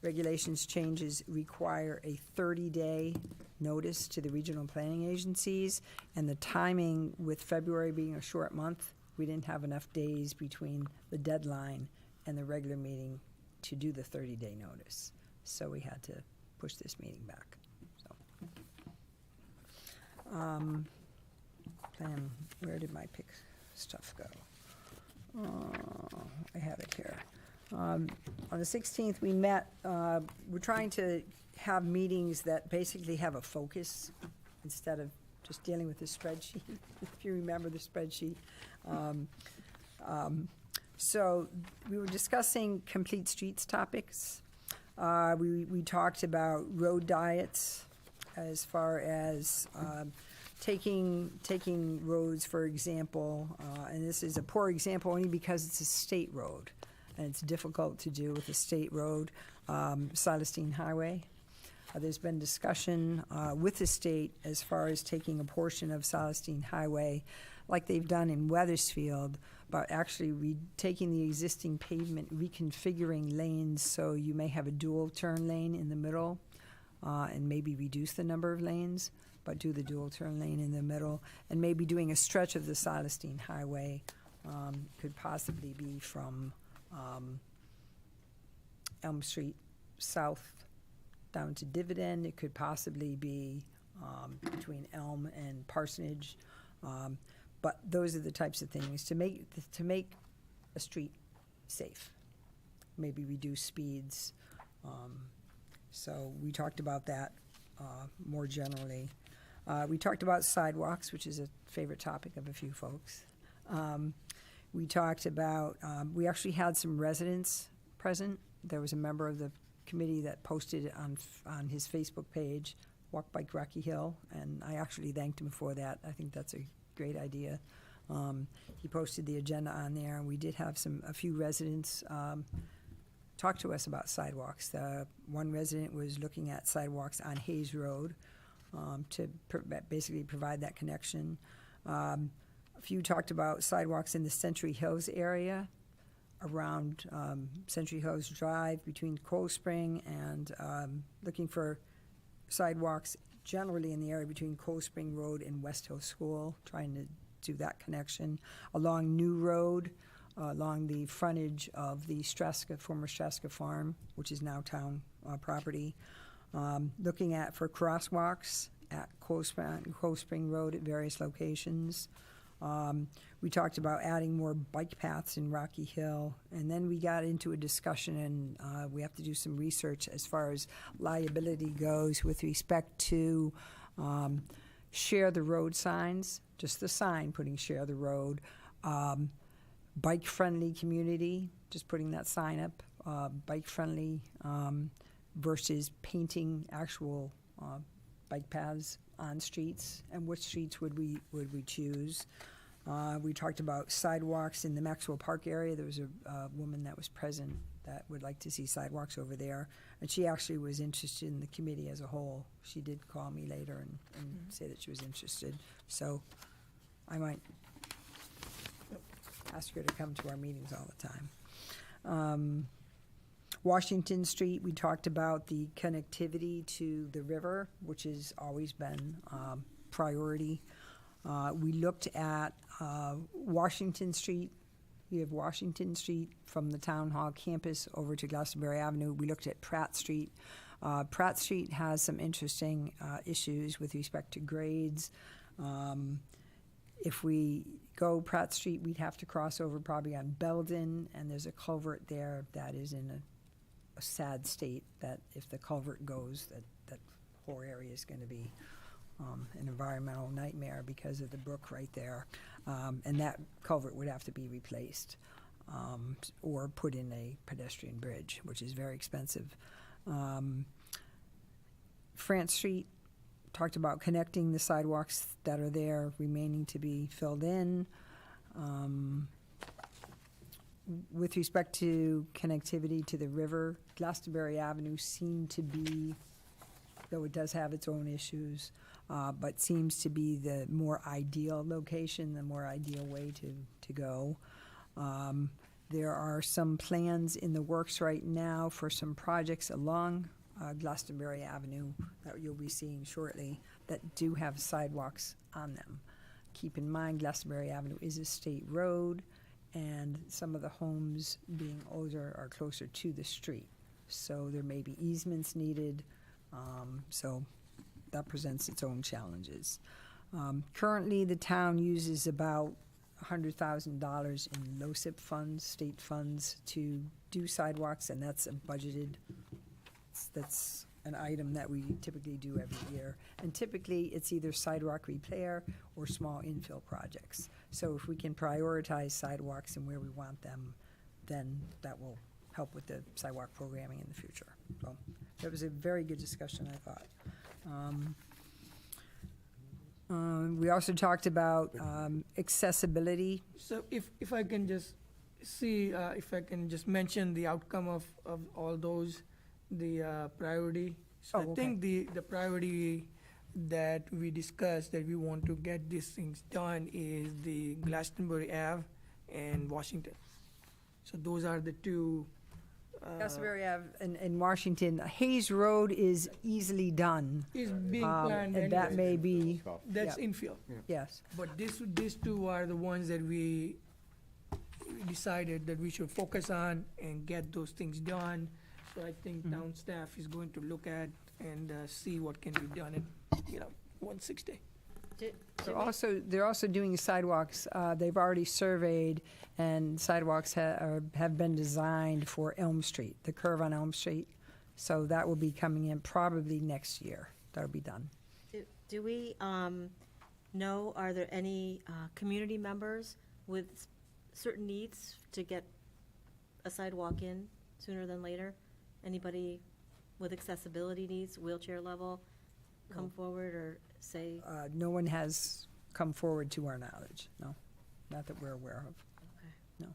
B: Regulations changes require a 30-day notice to the regional planning agencies, and the timing with February being a short month, we didn't have enough days between the deadline and the regular meeting to do the 30-day notice. So we had to push this meeting back, so. Plan, where did my PIC stuff go? I have it here. On the 16th, we met, we're trying to have meetings that basically have a focus instead of just dealing with the spreadsheet, if you remember the spreadsheet. So we were discussing complete streets topics. We talked about road diets as far as taking roads, for example, and this is a poor example only because it's a state road, and it's difficult to do with a state road, Celestine Highway. There's been discussion with the state as far as taking a portion of Celestine Highway, like they've done in Weathersfield, but actually taking the existing pavement, reconfiguring lanes so you may have a dual turn lane in the middle, and maybe reduce the number of lanes, but do the dual turn lane in the middle, and maybe doing a stretch of the Silestein Highway, could possibly be from Elm Street south down to Dividend. It could possibly be between Elm and Parsonage. But those are the types of things to make a street safe, maybe reduce speeds. So we talked about that more generally. We talked about sidewalks, which is a favorite topic of a few folks. We talked about, we actually had some residents present. There was a member of the committee that posted it on his Facebook page, Walk Bike Rocky Hill, and I actually thanked him for that. I think that's a great idea. He posted the agenda on there, and we did have a few residents talk to us about sidewalks. One resident was looking at sidewalks on Hayes Road to basically provide that connection. A few talked about sidewalks in the Century Hills area, around Century Hills Drive between Cold Spring and looking for sidewalks generally in the area between Cold Spring Road and West Hill School, trying to do that connection. Along New Road, along the frontage of the former Straska Farm, which is now town property. Looking for crosswalks at Cold Spring Road at various locations. We talked about adding more bike paths in Rocky Hill, and then we got into a discussion, and we have to do some research as far as liability goes with respect to share the road signs, just the sign putting share the road, bike-friendly community, just putting that sign up, bike-friendly versus painting actual bike paths on streets, and which streets would we choose. We talked about sidewalks in the Maxwell Park area. There was a woman that was present that would like to see sidewalks over there, and she actually was interested in the committee as a whole. She did call me later and say that she was interested, so I might ask her to come to our meetings all the time. Washington Street, we talked about the connectivity to the river, which has always been priority. We looked at Washington Street. We have Washington Street from the Town Hall campus over to Glastonbury Avenue. We looked at Pratt Street. Pratt Street has some interesting issues with respect to grades. If we go Pratt Street, we'd have to cross over probably on Belden, and there's a culvert there that is in a sad state, that if the culvert goes, that whole area is going to be an environmental nightmare because of the brook right there. And that culvert would have to be replaced or put in a pedestrian bridge, which is very expensive. France Street, talked about connecting the sidewalks that are there remaining to be filled in. With respect to connectivity to the river, Glastonbury Avenue seemed to be, though it does have its own issues, but seems to be the more ideal location, the more ideal way to go. There are some plans in the works right now for some projects along Glastonbury Avenue that you'll be seeing shortly that do have sidewalks on them. Keep in mind, Glastonbury Avenue is a state road, and some of the homes being older are closer to the street. So there may be easements needed, so that presents its own challenges. Currently, the town uses about $100,000 in LoCIP funds, state funds, to do sidewalks, and that's a budgeted, that's an item that we typically do every year. And typically, it's either sidewalk repair or small infill projects. So if we can prioritize sidewalks and where we want them, then that will help with the sidewalk programming in the future. So that was a very good discussion, I thought. We also talked about accessibility.
C: So if I can just see, if I can just mention the outcome of all those, the priority. So
B: Oh,
C: I
B: okay.
C: think the priority that we discussed, that we want to get these things done, is the Glastonbury Ave and Washington. So those are the two.
B: Glastonbury Ave in Washington, Hayes Road is easily done.
C: Is being planned
B: And that
C: anyway.
B: may be,
A: Stuff.
C: That's
B: yeah.
C: infield.
B: yes.
C: But these two are the ones that we decided that we should focus on and get those things done. So I think town staff is going to look at and see what can be done in, 160.
B: They're also doing sidewalks. They've already surveyed, and sidewalks have been designed for Elm Street, the curve on Elm Street. So that will be coming in probably next year. That'll be done.
G: Do we know, are there any community members with certain needs to get a sidewalk in sooner than later? Anybody with accessibility needs, wheelchair level, come forward or say?
B: No one has come forward to our knowledge, no, not that we're aware of.
G: Okay.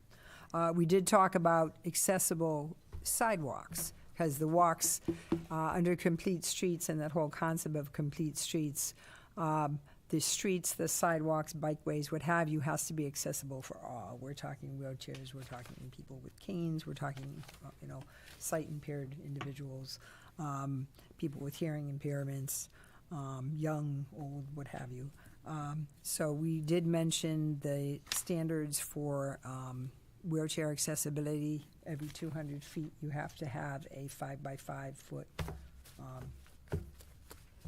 B: No. We did talk about accessible sidewalks, because the walks under complete streets and that whole concept of complete streets, the streets, the sidewalks, bikeways, what have you, has to be accessible for all. We're talking wheelchairs, we're talking people with canes, we're talking, sight impaired individuals, people with hearing impairments, young, old, what have you. So we did mention the standards for wheelchair accessibility. Every 200 feet, you have to have a 5 by 5 foot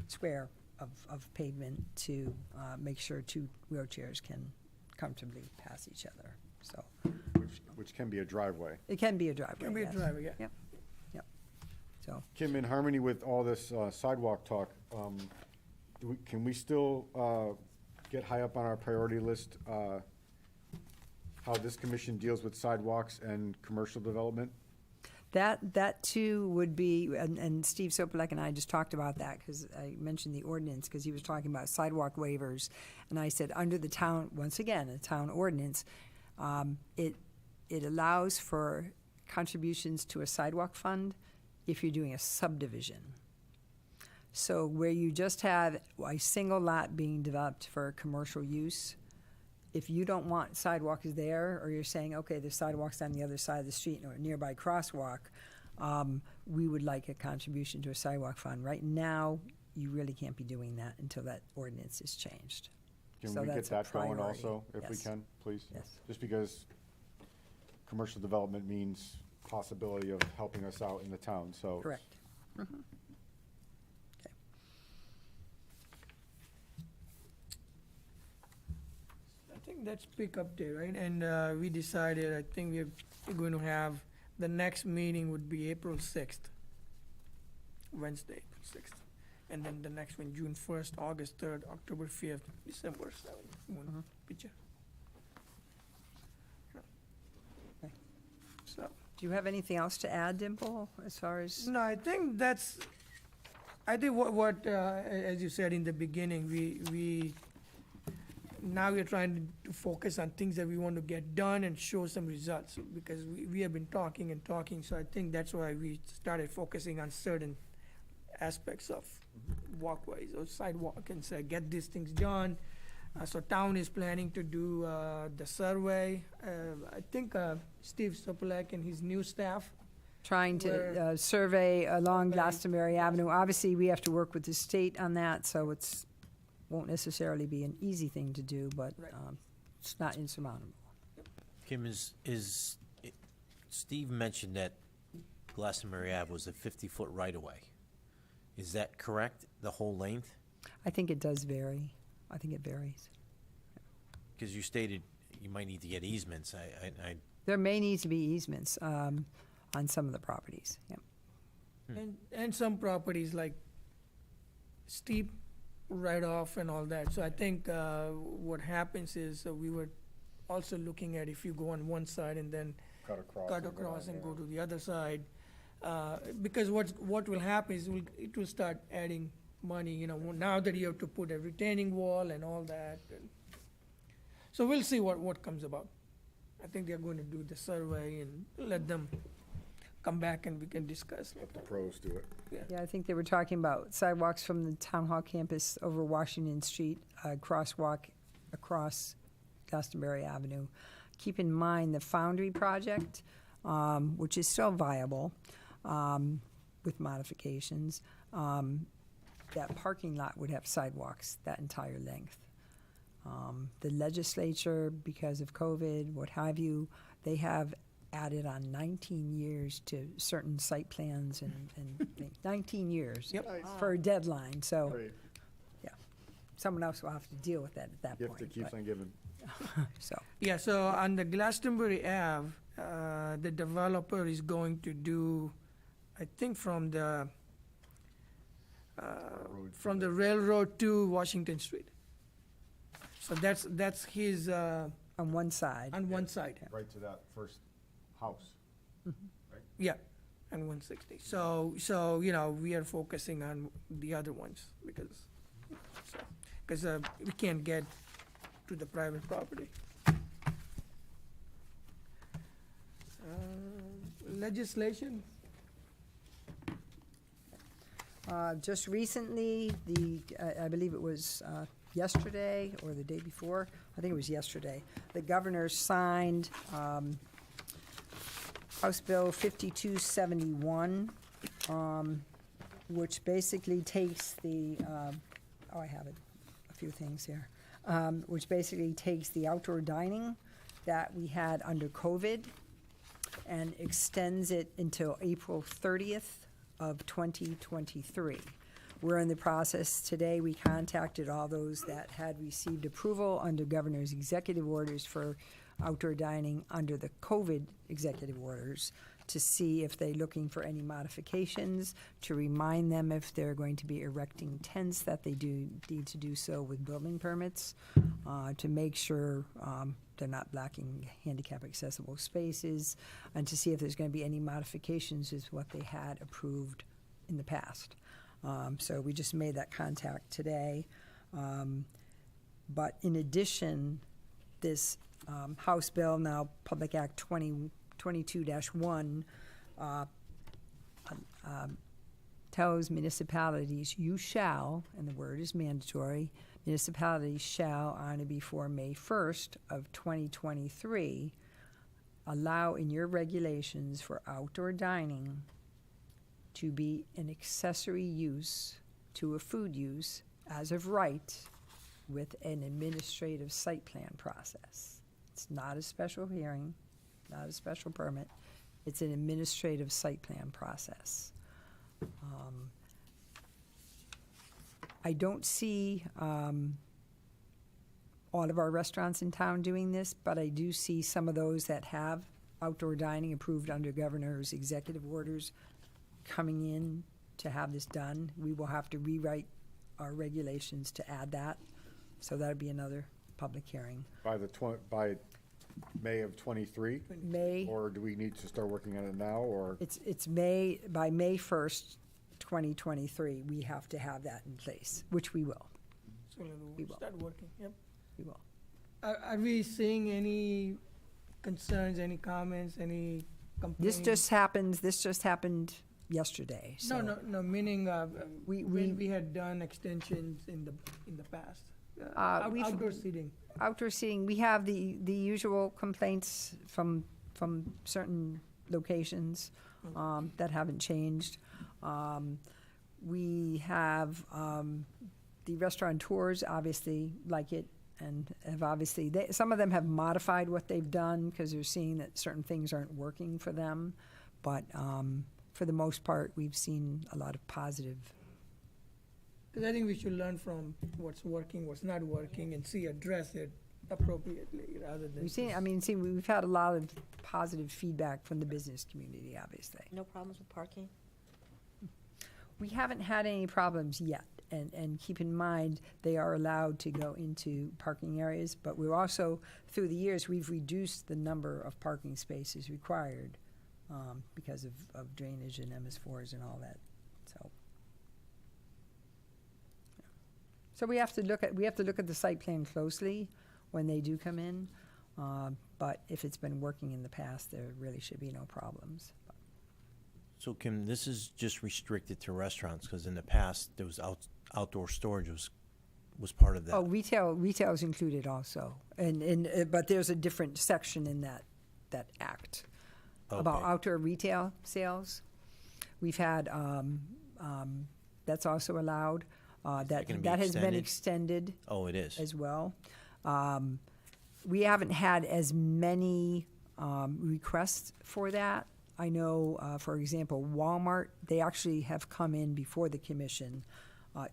B: square of pavement to make sure two wheelchairs can comfortably pass each other. So
A: Which can be a driveway.
B: it can be a driveway.
C: Can be a
B: yes.
C: driveway, yeah.
B: Yep, yep. So,
A: Kim, in harmony with all this sidewalk talk, can we still get high up on our priority list how this commission deals with sidewalks and commercial development?
B: that too would be, and Steve Sopelek and I just talked about that, because I mentioned the ordinance, because he was talking about sidewalk waivers, and I said, under the town, once again, a town ordinance, it allows for contributions to a sidewalk fund if you're doing a subdivision. So where you just have a single lot being developed for commercial use, if you don't want sidewalks there, or you're saying, okay, there's sidewalks on the other side of the street or a nearby crosswalk, we would like a contribution to a sidewalk fund. Right now, you really can't be doing that until that ordinance is changed.
A: Can
B: So
A: we get
B: that's a
A: that going
B: priority.
A: also, if we
B: Yes.
A: can, please?
B: Yes.
A: Just because commercial development means possibility of helping us out in the town, so.
B: Correct.
C: I think that's pickup day, right? And we decided, I think we're going to have, the next meeting would be April 6th, Wednesday, April 6th. And then the next one, June 1st, August 3rd, October 5th, December 7th. One picture.
B: Okay.
C: So,
B: Do you have anything else to add, Dimple, as far as?
C: no, I think that's, I think what as you said in the beginning, we now we're trying to focus on things that we want to get done and show some results, because we have been talking and talking, so I think that's why we started focusing on certain aspects of walkways or sidewalk and say, get these things done. So town is planning to do the survey. I think Steve Sopelek and his new staff.
B: Trying to
C: Where-
B: survey along
C: Survey.
B: Glastonbury Avenue. Obviously, we have to work with the state on that, so it's, won't necessarily be an easy thing to do, but
C: Right.
B: it's not insurmountable.
E: Kim, Steve mentioned that Glastonbury Ave was a 50-foot right-of-way. Is that correct, the whole length?
B: I think it does vary. I think it varies.
E: Because you stated you might need to get easements.
B: There may need to be easements on some of the properties, yeah.
C: And some properties like steep write-off and all that. So I think what happens is we were also looking at if you go on one side and then
A: Cut across.
C: cut across and go to the other side. Because what will happen is it will start adding money, now that you have to put a retaining wall and all that. So we'll see what comes about. I think they're going to do the survey and let them come back and we can discuss.
A: Let the pros do it.
B: Yeah, I think they were talking about sidewalks from the town hall campus over Washington Street, crosswalk across Glastonbury Avenue keep in mind the Foundry project, which is still viable with modifications. That parking lot would have sidewalks that entire length. The legislature, because of COVID, what have you, they have added on 19 years to certain site plans and things. 19 years
C: Yep.
B: for a deadline, so,
A: Great.
B: yeah. Someone else will have to deal with that at that
A: Gift
B: point.
A: that keeps
B: but-
A: on giving.
B: So,
C: Yeah, so on the Glastonbury Ave, the developer is going to do, I think from the railroad to Washington Street. So that's his,
B: on one side.
C: on one side,
A: Right to that first house.
C: yeah, and 160. So, we are focusing on the other ones because we can't get to the private property. Legislation,
B: Just recently, I believe it was yesterday or the day before, I think it was yesterday, the governor signed House Bill 5271, which basically takes the, I have it, a few things here, which basically takes the outdoor dining that we had under COVID and extends it until April 30th of 2023. We're in the process today. We contacted all those that had received approval under governor's executive orders for outdoor dining under the COVID executive orders to see if they're looking for any modifications, to remind them if they're going to be erecting tents that they do need to do so with building permits, to make sure they're not lacking handicap accessible spaces, and to see if there's going to be any modifications with what they had approved in the past. So we just made that contact today. But in addition, this House Bill, now Public Act 22-1, tells municipalities, you shall, and the word is mandatory, municipalities shall, on or before May 1st of 2023, allow in your regulations for outdoor dining to be an accessory use to a food use as of right with an administrative site plan process. It's not a special hearing, not a special permit. It's an administrative site plan process. I don't see all of our restaurants in town doing this, but I do see some of those that have outdoor dining approved under governor's executive orders coming in to have this done. We will have to rewrite our regulations to add that, so that'd be another public hearing.
A: By May of '23?
B: May,
A: Or do we need to start working on it now, or?
B: it's May, by May 1st, 2023, we have to have that in place, which we will,
C: so
B: We
C: we'll
B: will.
C: start working, yep.
B: we will.
C: Are we seeing any concerns, any comments, any complaints?
B: This just happened yesterday, so.
C: No, meaning,
B: We-
C: when we had done extensions in the past.
B: we've-
C: Outdoor seating.
B: Outdoor seating, we have the usual complaints from certain locations that haven't changed. We have the restaurateurs obviously like it and have obviously, some of them have modified what they've done because they're seeing that certain things aren't working for them. But for the most part, we've seen a lot of positive.
C: Because I think we should learn from what's working, what's not working, and address it appropriately rather than.
B: We've had a lot of positive feedback from the business community, obviously.
G: No problems with parking?
B: We haven't had any problems yet, and keep in mind, they are allowed to go into parking areas, but we're also, through the years, we've reduced the number of parking spaces required because of drainage and MS4s and all that, so. So we have to look at the site plan closely when they do come in, but if it's been working in the past, there really should be no problems.
E: So Kim, this is just restricted to restaurants, because in the past, there was outdoor storage was was part of that?
B: Oh, retail is included also, but there's a different section in that act about
E: Okay.
B: outdoor retail sales. We've had, that's also allowed. That
E: gonna be
B: has been
E: extended?
B: extended
E: Oh, it is.
B: as well. We haven't had as many requests for that. I know, for example, Walmart, they actually have come in before the commission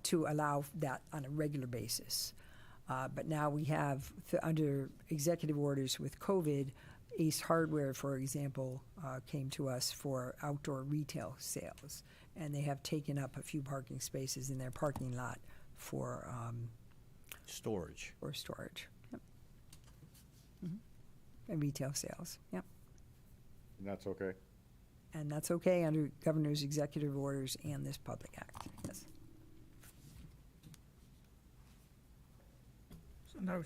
B: to allow that on a regular basis. But now we have, under executive orders with COVID, Ace Hardware, for example, came to us for outdoor retail sales. And they have taken up a few parking spaces in their parking lot for
E: Storage.
B: storage. Yep. And retail sales, yep.
A: And that's okay.
B: And that's okay under governor's executive orders and this public act, yes.
C: So now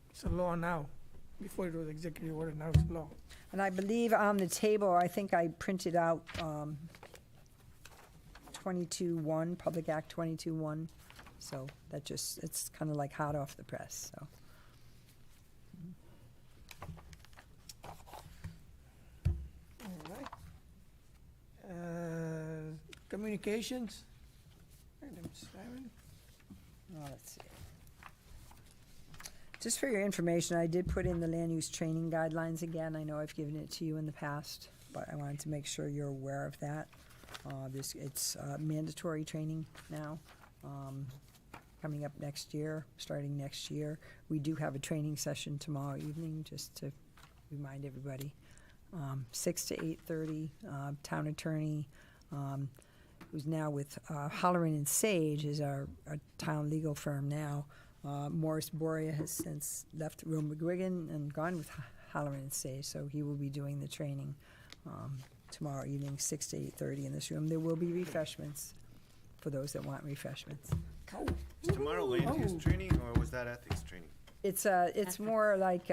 C: it's a law now. Before it was executive order, now it's law.
B: And I believe on the table, I think I printed out 22-1, Public Act 22-1. So that just, it's kind of like hot off the press, so.
C: All right. Communications, item 7.
B: Let's see. Just for your information, I did put in the land use training guidelines again. I know I've given it to you in the past, but I wanted to make sure you're aware of that. It's mandatory training now, coming up next year, starting next year. We do have a training session tomorrow evening, just to remind everybody. 6 to 8:30, town attorney, who's now with Holleran and Sage, is our town legal firm now. Morris Boria has since left Room McGuigan and gone with Holleran and Sage, so he will be doing the training tomorrow evening, 6 to 8:30 in this room. There will be refreshments for those that want refreshments.
F: Is tomorrow land use training, or was that ethics training?
B: It's more like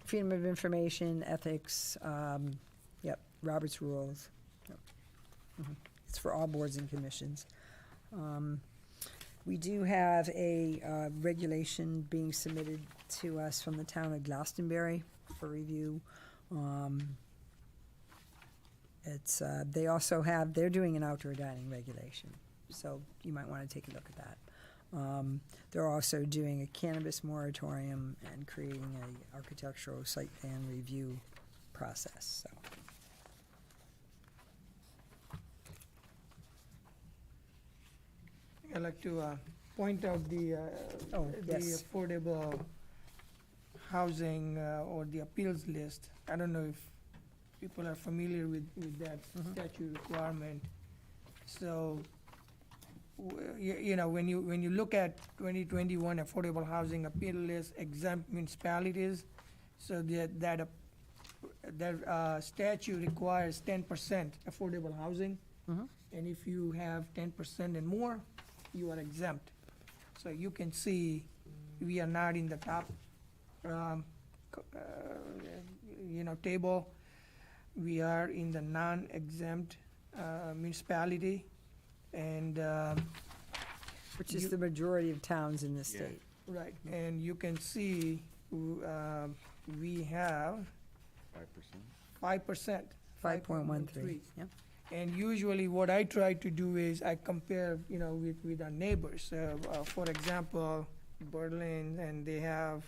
B: freedom of information, ethics, Robert's rules. Yep. It's for all boards and commissions. We do have a regulation being submitted to us from the town of Glastonbury for review. They also have, they're doing an outdoor dining regulation, so you might want to take a look at that. They're also doing a cannabis moratorium and creating a architectural site plan review process, so.
C: I'd like to point out the
B: Yes.
C: affordable housing or the appeals list. I don't know if people are familiar with that statute requirement. So, you know, when you look at 2021 affordable housing appeal list, exempt municipalities, so that statute requires 10% affordable housing. And if you have 10% and more, you are exempt. So you can see we are not in the top, table. We are in the non-exempt municipality, and
B: Which is the majority of towns in the state.
C: right. And you can see we have 5%.
B: 5.13, yeah.
C: And usually what I try to do is I compare, with our neighbors. For example, Berlin, and they have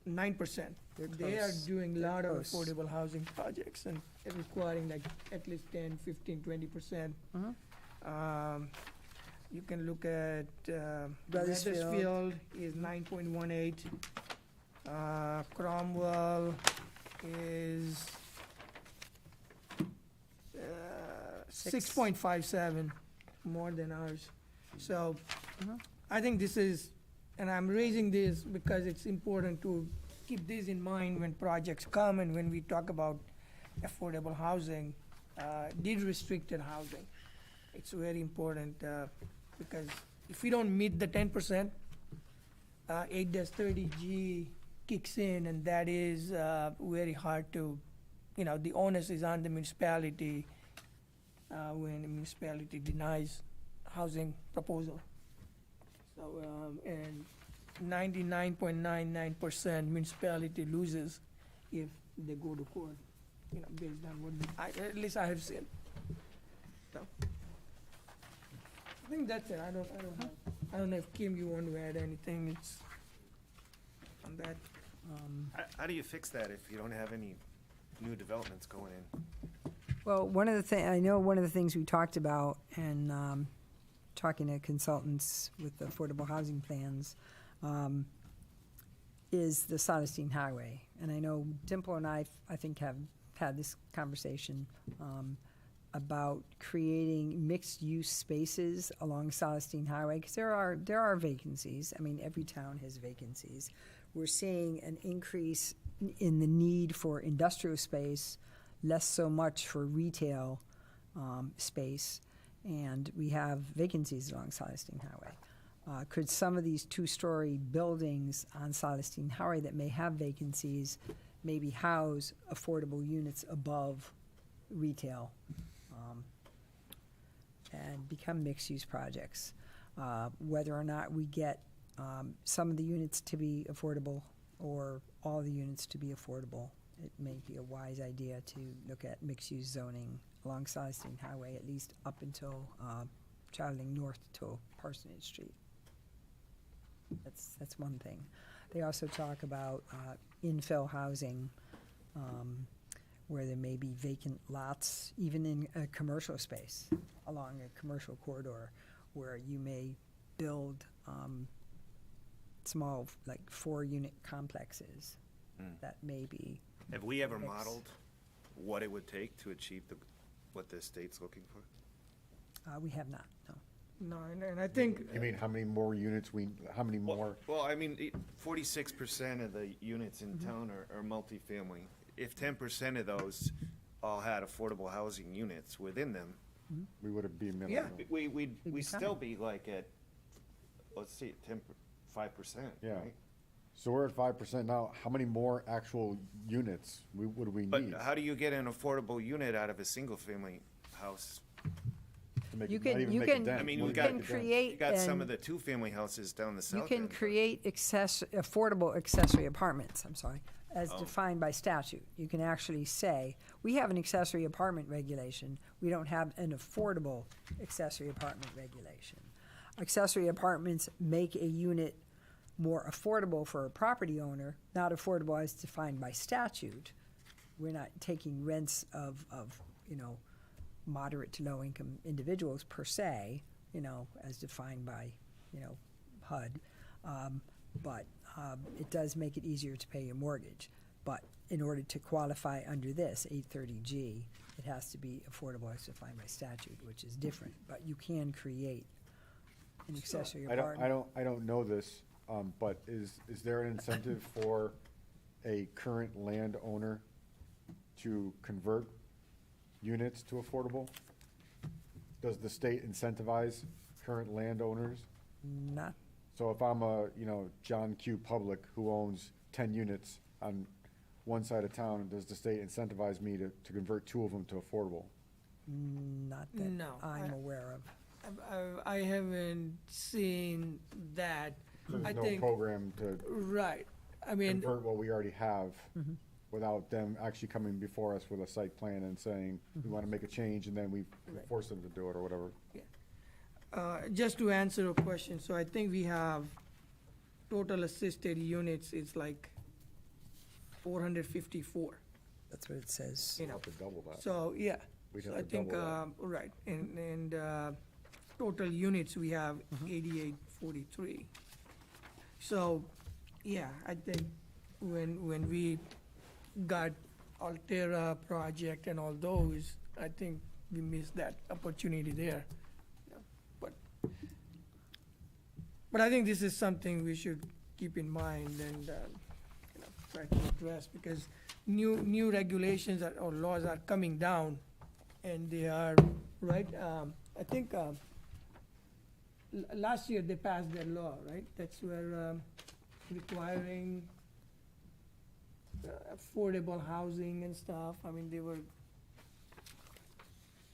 C: 9%.
B: They're
C: They are
B: close.
C: doing a
B: They're
C: lot of
B: close.
C: affordable housing projects and requiring like at least 10, 15, 20%. You can look at
B: Weathersfield.
C: Weathersfield is 9.18. Cromwell is 6.57, more than ours. So I think this is, and I'm raising this because it's important to keep this in mind when projects come and when we talk about affordable housing, deed restricted housing. It's very important because if we don't meet the 10%, 8-30G kicks in, and that is very hard to, the onus is on the municipality when the municipality denies housing proposal. So, and 99.99% municipality loses if they go to court, you know, based on what, at least I have seen. So, I think that's it, I don't know if Kim, you want to add anything, it's on that.
F: How do you fix that if you don't have any new developments going in?
B: Well, one of the I know one of the things we talked about, and talking to consultants with affordable housing plans, is the Solestein Highway. And I know Dimple and I think, have had this conversation about creating mixed-use spaces along Solestein Highway, because there are vacancies. I mean, every town has vacancies. We're seeing an increase in the need for industrial space, less so much for retail space, and we have vacancies along Solestein Highway. Could some of these two-story buildings on Solestein Highway that may have vacancies maybe house affordable units above retail and become mixed-use projects? Whether or not we get some of the units to be affordable or all the units to be affordable, it may be a wise idea to look at mixed-use zoning along Solestein Highway, at least up until traveling north to Parsonage Street. That's one thing. They also talk about infill housing, where there may be vacant lots, even in a commercial space, along a commercial corridor, where you may build small, like 4-unit complexes that may be.
F: Have we ever
B: Mix.
F: modeled what it would take to achieve what the state's looking for?
B: We have not, no.
C: No, and I think,
A: You mean how many more units how many more?
F: Well, I mean, 46% of the units in town are multifamily. If 10% of those all had affordable housing units within them,
A: We would be minimum.
C: Yeah.
F: we'd
B: be
F: still
B: fine.
F: be like at, let's see, 5%,
A: Yeah.
F: right?
A: So we're at 5% now. How many more actual units would we
F: But
A: need?
F: how do you get an affordable unit out of a single-family house?
A: to make
B: You
A: it- not
B: can-
A: even
B: you
A: make a
B: can-
A: dent?
F: I mean,
A: Not
F: we
A: even
F: got-
A: make a dent.
B: create
F: You got some
B: and-
F: of the two-family houses down the south
B: You
F: end.
B: can
F: but-
B: create affordable accessory apartments, I'm sorry, as defined by statute. You can actually say, we have an accessory apartment regulation, we don't have an affordable accessory apartment regulation. Accessory apartments make a unit more affordable for a property owner, not affordable as defined by statute. We're not taking rents of moderate to low-income individuals per se, as defined by, HUD. But it does make it easier to pay your mortgage. But in order to qualify under this, 830G, it has to be affordable as defined by statute, which is different. But you can create an accessory apartment.
A: I don't know this, but is there an incentive for a current landowner to convert units to affordable? Does the state incentivize current landowners?
B: Not,
A: So if I'm a, John Q. Public who owns 10 units on one side of town, does the state incentivize me to convert 2 of them to affordable?
B: not that
C: No,
B: I'm aware of.
C: I haven't seen that.
A: So
C: I
A: there's no
C: think,
A: program to
C: right, I mean,
A: convert what we already have without them actually coming before us with a site plan and saying, we want to make a change, and then we
C: Right.
A: force them to do it or whatever.
C: just to answer your question, so I think we have total assisted units is like 454.
B: That's what it says.
C: You know,
A: Have to double that.
C: so, yeah.
A: We'd
C: So
A: have
C: I
A: to
C: think,
A: double that.
C: right, and total units, we have 8843. So, yeah, I think when we got Altera project and all those, I think we missed that opportunity there. Yeah, But I think this is something we should keep in mind and, try to address, because new regulations or laws are coming down, and they are, right, I think, last year they passed their law, right? That's where, requiring affordable housing and stuff, I mean, they were,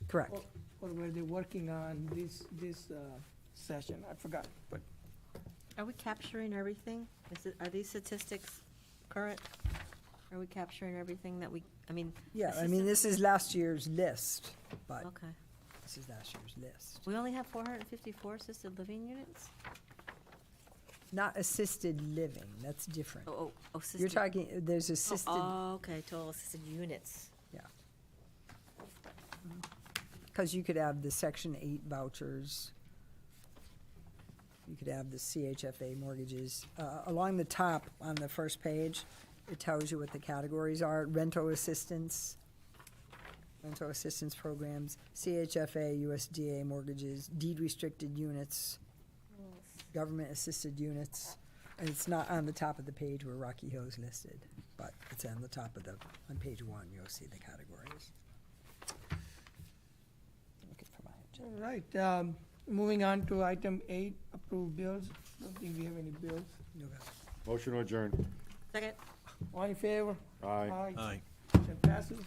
B: Correct.
C: or were they working on this session, I forgot, but
G: Are we capturing everything? Are these statistics current? Are we capturing everything that we, I mean?
B: Yeah, I mean, this is last year's list, but
G: Okay.
B: this is last year's list.
G: We only have 454 assisted living units?
B: Not assisted living, that's different.
G: Oh, assisted.
B: You're talking, there's assisted,
G: Oh, okay, total assisted units.
B: yeah. Because you could have the Section 8 vouchers. You could have the CHFA mortgages. Along the top, on the first page, it tells you what the categories are. Rental assistance programs, CHFA, USDA mortgages, deed-restricted units, government-assisted units. And it's not on the top of the page where Rocky Hill is listed, but it's on the top of on page 1, you'll see the categories. Looking for my agenda.
C: All right, moving on to item 8, approve bills. Don't think we have any bills.
A: Motion to adjourn.
G: Second?
C: All in favor?
A: Aye.
C: Motion passes.